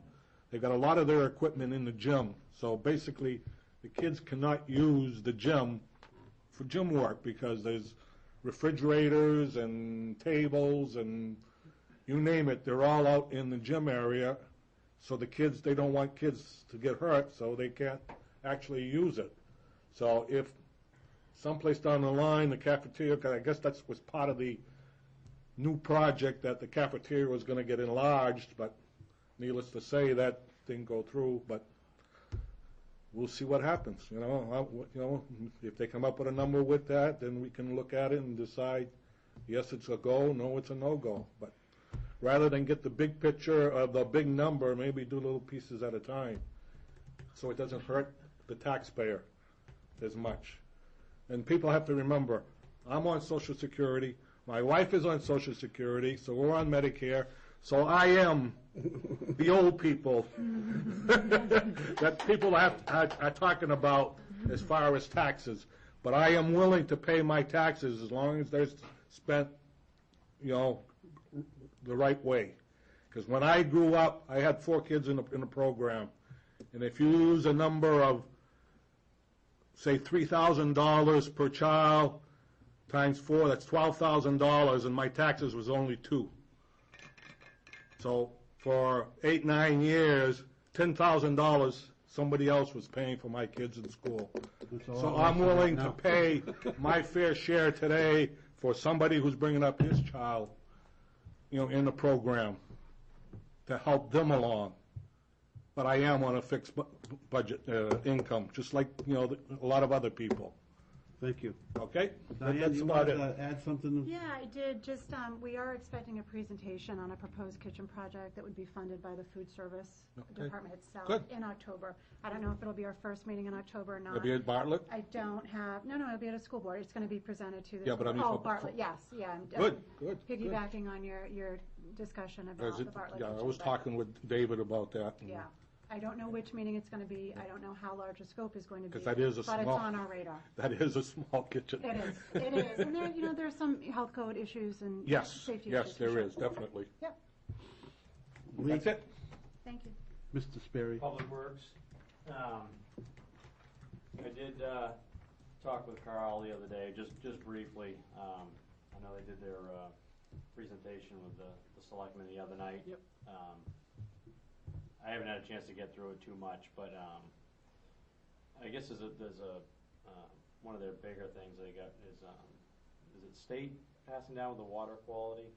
they've got a lot of their equipment in the gym. So basically, the kids cannot use the gym for gym work, because there's refrigerators and tables and you name it, they're all out in the gym area. So the kids, they don't want kids to get hurt, so they can't actually use it. So if someplace down the line, the cafeteria, because I guess that was part of the new project, that the cafeteria was going to get enlarged, but needless to say, that didn't go through. But we'll see what happens. If they come up with a number with that, then we can look at it and decide, yes, it's a go, no, it's a no-go. But rather than get the big picture of the big number, maybe do little pieces at a time, so it doesn't hurt the taxpayer as much. And people have to remember, I'm on Social Security, my wife is on Social Security, so we're on Medicare, so I am the old people that people are talking about as far as taxes. But I am willing to pay my taxes as long as they're spent, the right way. Because when I grew up, I had 4 kids in the program. And if you use a number of, say, $3,000 per child times 4, that's $12,000, and my taxes was only 2. So for 8, 9 years, $10,000 somebody else was paying for my kids in school. So I'm willing to pay my fair share today for somebody who's bringing up his child, in the program to help them along. But I am on a fixed budget income, just like, a lot of other people. Thank you. Okay? Diane, That's you about want it. to add something? Yeah, I did. Just, we are expecting a presentation on a proposed kitchen project that would be funded by the food service department itself Good. in October. I don't know if it'll be our first meeting in October or not. It'll be at Bartlett? I don't have, no, it'll be at a school board. It's going to be presented to the. Yeah, but I mean Oh, for- Bartlett, yes, yeah. I'm, Good. Piggybacking on your discussion about the Bartlett Yeah, I kitchen was project. talking with David about that. Yeah. I don't know which meeting it's going to be. I don't know how large the scope is going to be. 'Cause that is a But it's small- on our radar. That is a small kitchen. It is. It is. And there, there's some health code issues and Yes, safety issues. yes, there for is, sure. definitely. Yep. That's it. Thank you. Mr. Sperry. Public Works. I did talk with Carl the other day, just briefly. I know they did their presentation with the selectmen the other night. Yep. I haven't had a chance to get through it too much, but I guess there's a one of their bigger things they got is it state passing down with the water quality?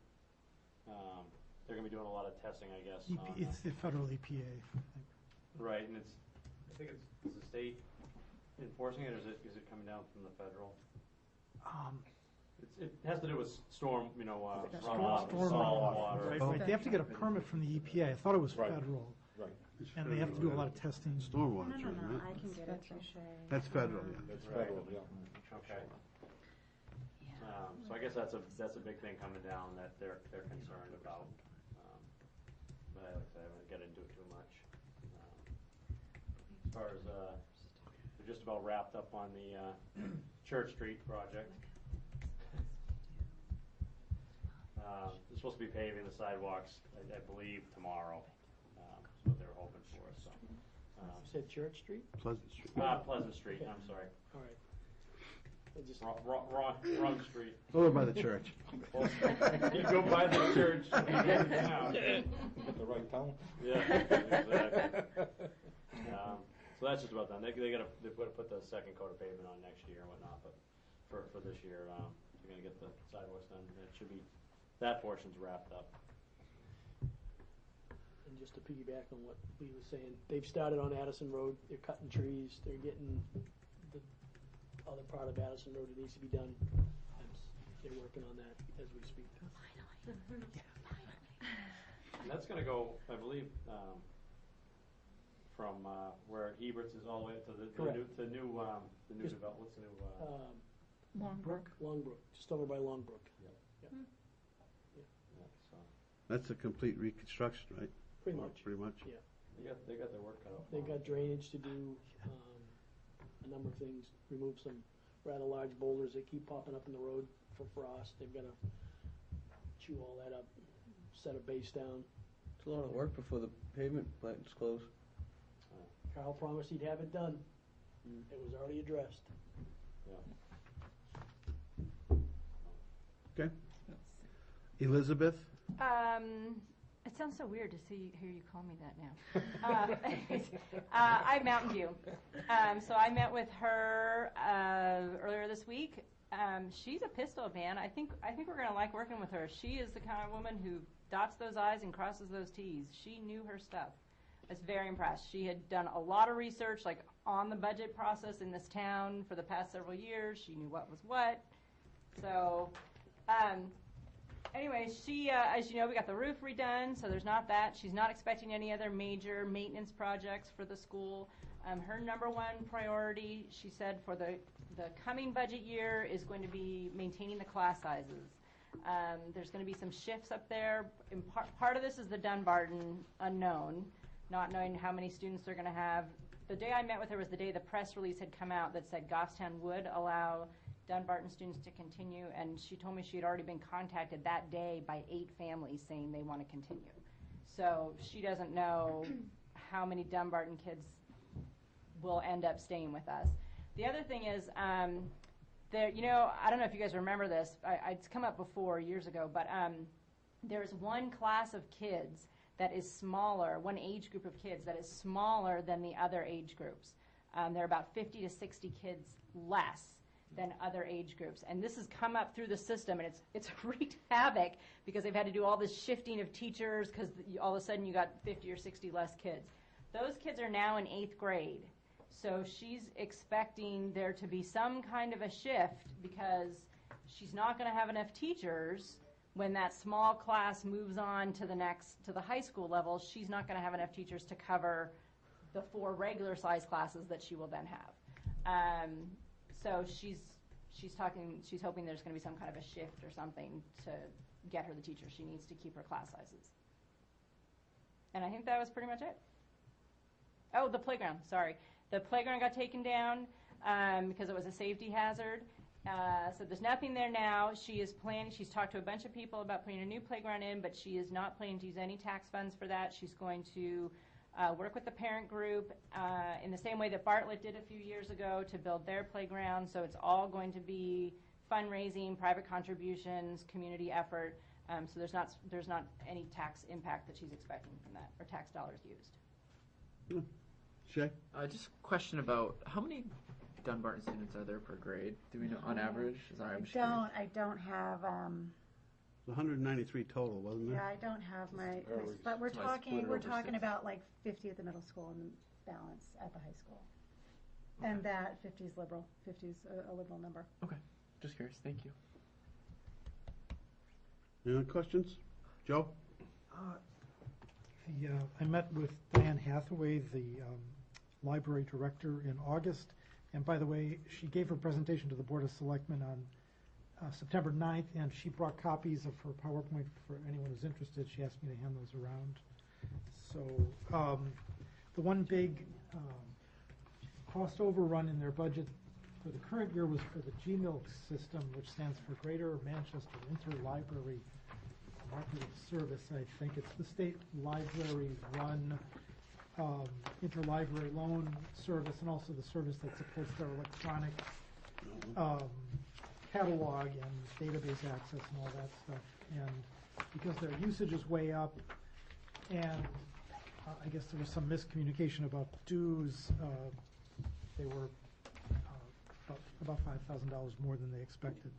They're going to be doing a lot of testing, I guess. on, It's the federal EPA. I think. right, and I think it's is the state enforcing it, or is it coming down from the federal? It has to do with storm, runoff, Storm salt runoff. water. Right. They have to get a permit from the EPA. I thought it was Right. federal. Right. And they have to do a lot of testing. Stormwater No, treatment, right? I can get it to Shay. That's federal, yeah. That's Right. federal, yeah. Okay. So I guess that's a big thing coming down that they're concerned about. But like I said, I haven't got into it too much. As far as we're just about wrapped up on the Church Street project. They're supposed to be paving the sidewalks, I believe, tomorrow. That's what they were hoping for. So You said Church Street? Pleasant Street. Pleasant Street, I'm sorry. All right. I just, Wrong street. Over by the church. You go by the church, and you get to town. Get the right town. Yeah, exactly. So that's just about done. They put the second coat of pavement on next year and whatnot, but for this year, they're gonna get the sidewalks done. It should be, that portion's wrapped up. and just to piggyback on what Lee was saying, they've started on Addison Road, they're cutting trees, they're getting the other part of Addison Road that needs to be done. They're working on that as we speak. And that's gonna go, I believe, from where Eberts is all the way up to the new Just- develop. What's the new? Longbrook. Longbrook, just over by Longbrook. Yeah, so That's a complete reconstruction, right? Pretty much. Pretty much. Yeah. they got their work cut out. They've got drainage to do, a number of things, remove some rather large boulders that keep popping up in the road for frost. They've got to chew all that up, set a base down. It's a lot of work before the pavement plant's closed. Carl promised he'd have it done. It was already addressed. Okay. Elizabeth? It sounds so weird to hear you call me that now. I'm Mountain View. So I met with her earlier this week. She's a pistol man. I think we're going to like working with her. She is the kind of woman who dots those I's and crosses those T's. She knew her stuff. I was very impressed. She had done a lot of research, like on the budget process in this town for the past several years. She knew what was what. So, anyway, she, as you know, we got the roof redone, so there's not that. She's not expecting any other major maintenance projects for the school. Her number one priority, she said, for the coming budget year is going to be maintaining the class sizes. There's going to be some shifts up there. In part of this is the Dunbarton unknown, not knowing how many students they're going to have. The day I met with her was the day the press release had come out that said Goffstown would allow Dunbarton students to continue, and she told me she had already been contacted that day by 8 families saying they want to continue. So she doesn't know how many Dunbarton kids will end up staying with us. The other thing is, there, you know, I don't know if you guys remember this. It's come up before years ago, but there's one class of kids that is smaller, one age group of kids that is smaller than the other age groups. There are about 50 to 60 kids less than other age groups. And this has come up through the system, and it's wreaked havoc because they've had to do all this shifting of teachers because all of a sudden you got 50 or 60 less kids. Those kids are now in 8th grade. So she's expecting there to be some kind of a shift because she's not going to have enough teachers when that small class moves on to the high school level. She's not going to have enough teachers to cover the 4 regular size classes that she will then have. So she's hoping there's going to be some kind of a shift or something to get her the teachers she needs to keep her class sizes. And I think that was pretty much it. Oh, the playground, sorry. The playground got taken down because it was a safety hazard. So there's nothing there now. She's talked to a bunch of people about putting a new playground in, but she is not planning to use any tax funds for that. She's going to work with the parent group in the same way that Bartlett did a few years ago to build their playground. So it's all going to be fundraising, private contributions, community effort. So there's not any tax impact that she's expecting from that, or tax dollars used. Shay? Just a question about how many Dunbarton students are there per grade? Do we know on average? Sorry, I'm just curious. I don't have, 193 total, wasn't there? yeah, I don't have my, Early. but we're So I split it talking over 6. about like 50 at the middle school and the balance at the high school. And that 50 is liberal, 50 is a liberal number. Okay, just curious. Thank you. Any other questions? Joe? I met with Diane Hathaway, the library director, in August. And by the way, she gave her presentation to the Board of Selectmen on September 9th, and she brought copies of her PowerPoint for anyone who's interested. She asked me to hand those around. So the one big cost overrun in their budget for the current year was for the GMILC system, which stands for Greater Manchester Interlibrary Cooperative Service, I think. It's the state libraries run interlibrary loan service and also the service that supports their electronic catalog and database access and all that stuff. And because their usage is way up, and I guess there was some miscommunication about dues, they were about $5,000 more than they expected.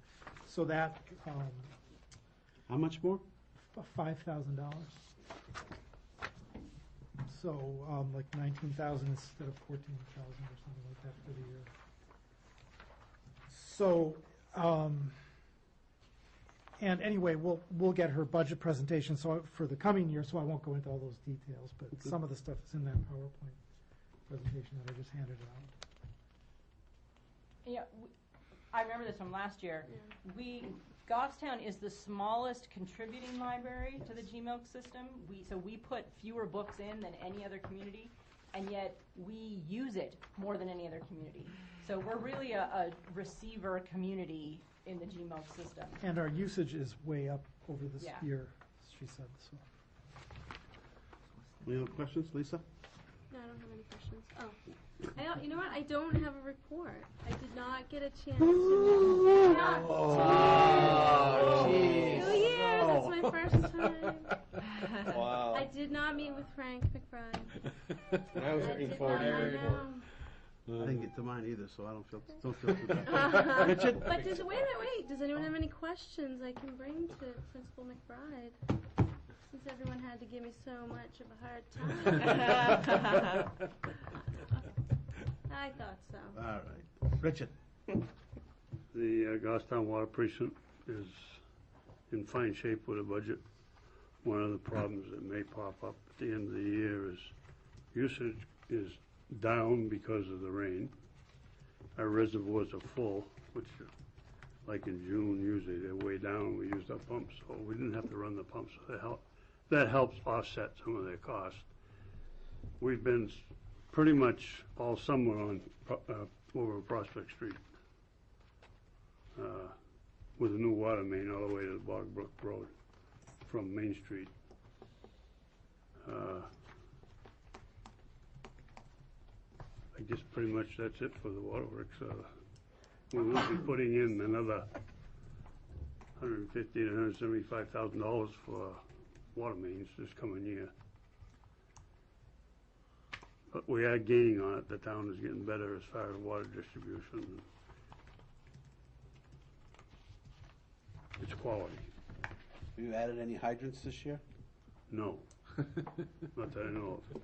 So that, How much more? $5,000. So, like 19,000 instead of 14,000 or something like that for the year. So, and anyway, we'll get her budget presentation for the coming year, so I won't go into all those details, but some of the stuff is in that PowerPoint presentation that I just handed out. Yeah, I remember this from last year. Goffstown is the smallest contributing library to the GMILK system. So we put fewer books in than any other community, and yet we use it more than any other community. So we're really a receiver community in the GMILK system. And our usage is way up over this Yeah. year, she said, so. Any other questions, Lisa? No, I don't have any questions. Oh. You know what? I don't have a report. I did not get a chance to. Oh, 2 jeez. years. That's my first time. Wow. I did not meet with Frank McBride. I was looking forward to your report. I didn't get to mine either, so I don't feel too bad. Richard? But wait. Does anyone have any questions I can bring to Principal McBride? Since everyone had to give me so much of a hard time. I thought so. All right. Richard? The Goffstown Water Precinct is in fine shape with a budget. One of the problems that may pop up at the end of the year is usage is down because of the rain. Our reservoirs are full, which like in June, usually they're way down. We used our pumps, so we didn't have to run the pumps. So that helps offset some of their costs. We've been pretty much all summer on over Prospect Street with a new water main all the way to the Bog Brook Road from Main Street. I guess pretty much that's it for the waterworks. We will be putting in another $150,000 to $175,000 for water mains this coming year. But we are gaining on it. The town is getting better as far as water distribution. It's quality. Have you added any hydrants this year? No. Not that I know of.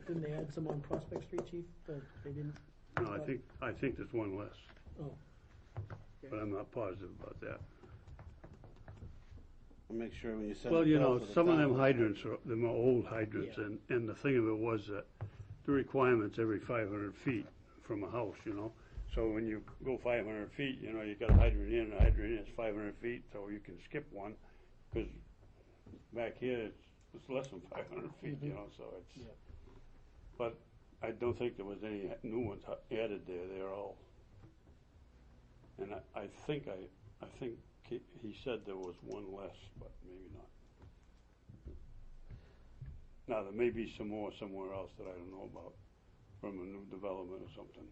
Didn't they add some on Prospect Street, Chief? But they didn't? No, I think there's one less. Oh. But I'm not positive about that. I'll make sure when you send. Well, you the bill know, to the some of town- them hydrants are old hydrants, Yeah. and the thing of it was that the requirement's every 500 feet from a house, you know? So when you go 500 feet, you know, you got a hydrant in, a hydrant in, it's 500 feet, so you can skip one, because back here, it's less than 500 feet, you know, so it's. Yeah. But I don't think there was any new ones added there, they're all. And I think he said there was one less, but maybe not. Now, there may be some more somewhere else that I don't know about, from a new development or something.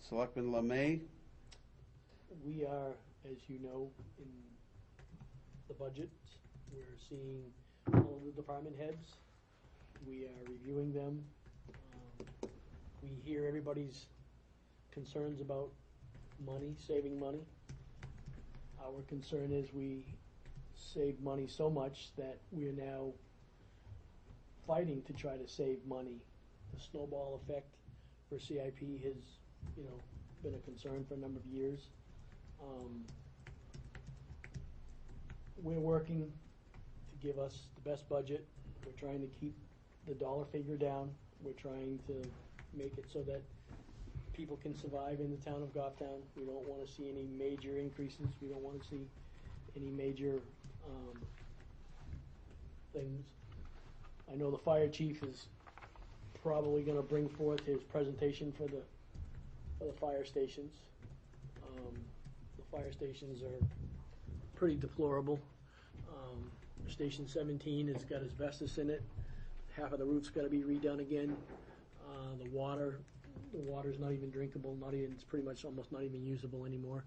Selectman Lemay? We are, as you know, in the budget, we're seeing all of the department heads. We are reviewing them. We hear everybody's concerns about money, saving money. Our concern is we save money so much that we are now fighting to try to save money. The snowball effect for CIP has, been a concern for a number of years. We're working to give us the best budget. We're trying to keep the dollar figure down. We're trying to make it so that people can survive in the town of Goffstown. We don't want to see any major increases. We don't want to see any major things. I know the fire chief is probably going to bring forth his presentation for the fire stations. The fire stations are pretty deplorable. Station 17 has got asbestos in it. half of the roof's gotta be redone again. The water's not even drinkable, it's pretty much almost not even usable anymore.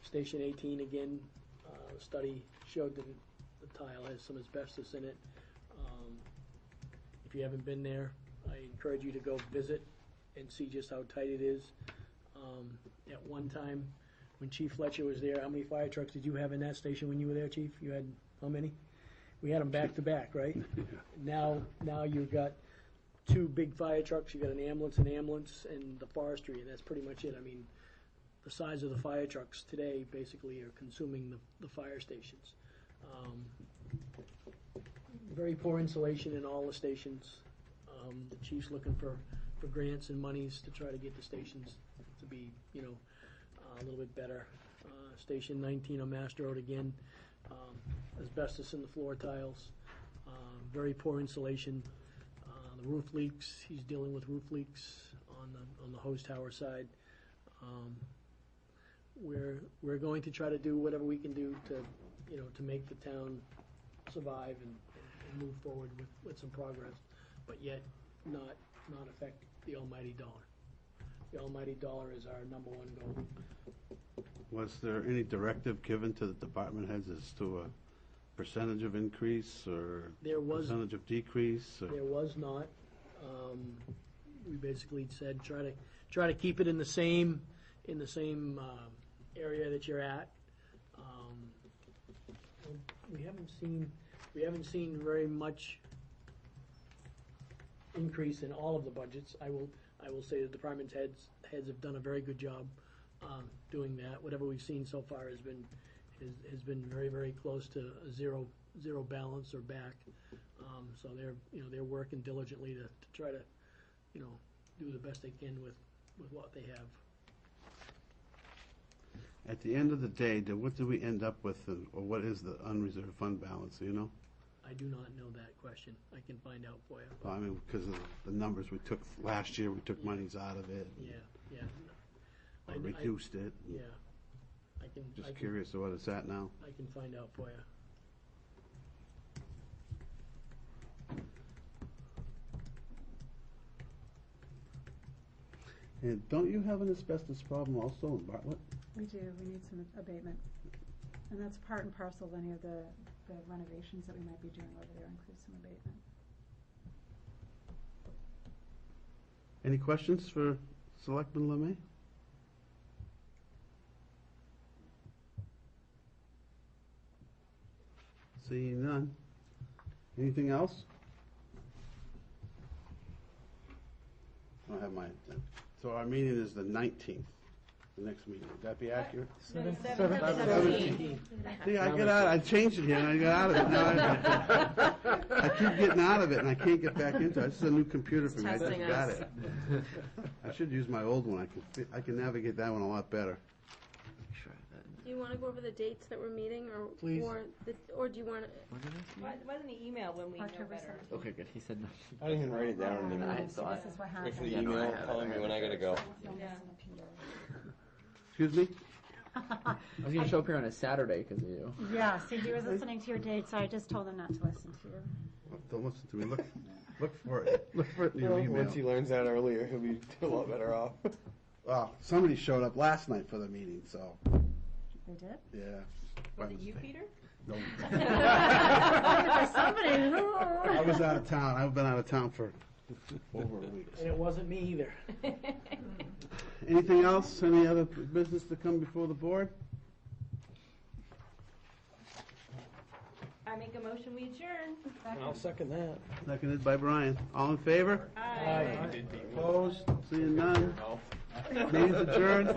Station 18, again, the study showed that the tile has some asbestos in it. If you haven't been there, I encourage you to go visit and see just how tight it is. At one time, when Chief Fletcher was there, how many fire trucks did you have in that station when you were there, Chief? You had, how many? We had them back to back, right? Now you've got 2 big fire trucks, you've got an ambulance, and the forestry, and that's pretty much it. I mean, the size of the fire trucks today basically are consuming the fire stations. Very poor insulation in all the stations. The chief's looking for grants and monies to try to get the stations to be, a little bit better. Station 19 on Master Road again, asbestos in the floor tiles, very poor insulation. The roof leaks, he's dealing with roof leaks on the hose tower side. We're going to try to do whatever we can do to make the town survive and move forward with some progress, but yet not affect the almighty dollar. The almighty dollar is our number one goal. Was there any directive given to the department heads as to a percentage of increase or percentage of decrease? Or? There was not. We basically said try to keep it in the same area that you're at. We haven't seen very much increase in all of the budgets. I will say the department heads have done a very good job doing that. Whatever we've seen so far has been very, very close to a zero balance or back. So they're working diligently to try to do the best they can with what they have. At the end of the day, what do we end up with, or what is the unreserved fund balance? Do you know? I do not know that question. I can find out for you. Well, I mean, because of the numbers we took last year, we took monies out of it. Yeah. Or reduced it. Yeah. Just curious to what it's at now. I can find out for you. And don't you have an asbestos problem also in Bartlett? We do, we need some abatement. And that's part and parcel of any of the renovations that we might be doing over there, include some abatement. Any questions for Selectman Lemay? Seeing none. Anything else? I don't have my, so our meeting is the 19th, the next meeting. Would that be accurate? 17th. See, I get out, I changed it here and I got out of it. Now I keep getting out of it and I can't get back into it. This is a new computer for me. I just got it. I should use my old one. I can navigate that one a lot better. Do you want to go over the dates that we're meeting, or Please. Or do you want to? Wasn't the email when we know better? Okay, good. He said no. I didn't even write it down. I saw it. This is what Wait for happens. the email telling me when I gotta go. Excuse me? I was going to show up here on a Saturday because of you. Yeah, see, he was listening to your date, so I just told him not to listen to you. Well, don't listen to me. Look for it. Look for it in your email. Once he learns that earlier, he'll be a lot better off. Well, somebody showed up last night for the meeting, so, They did? yeah. Was it you, Peter? No. Somebody who? I was out of town. I've been out of town for over a week. And it wasn't me either. Anything else? Any other business to come before the board? I make a motion, we adjourn. I'll second that. Seconded by Brian. All in favor? Aye. Opposed? Seeing none? Meeting's adjourned.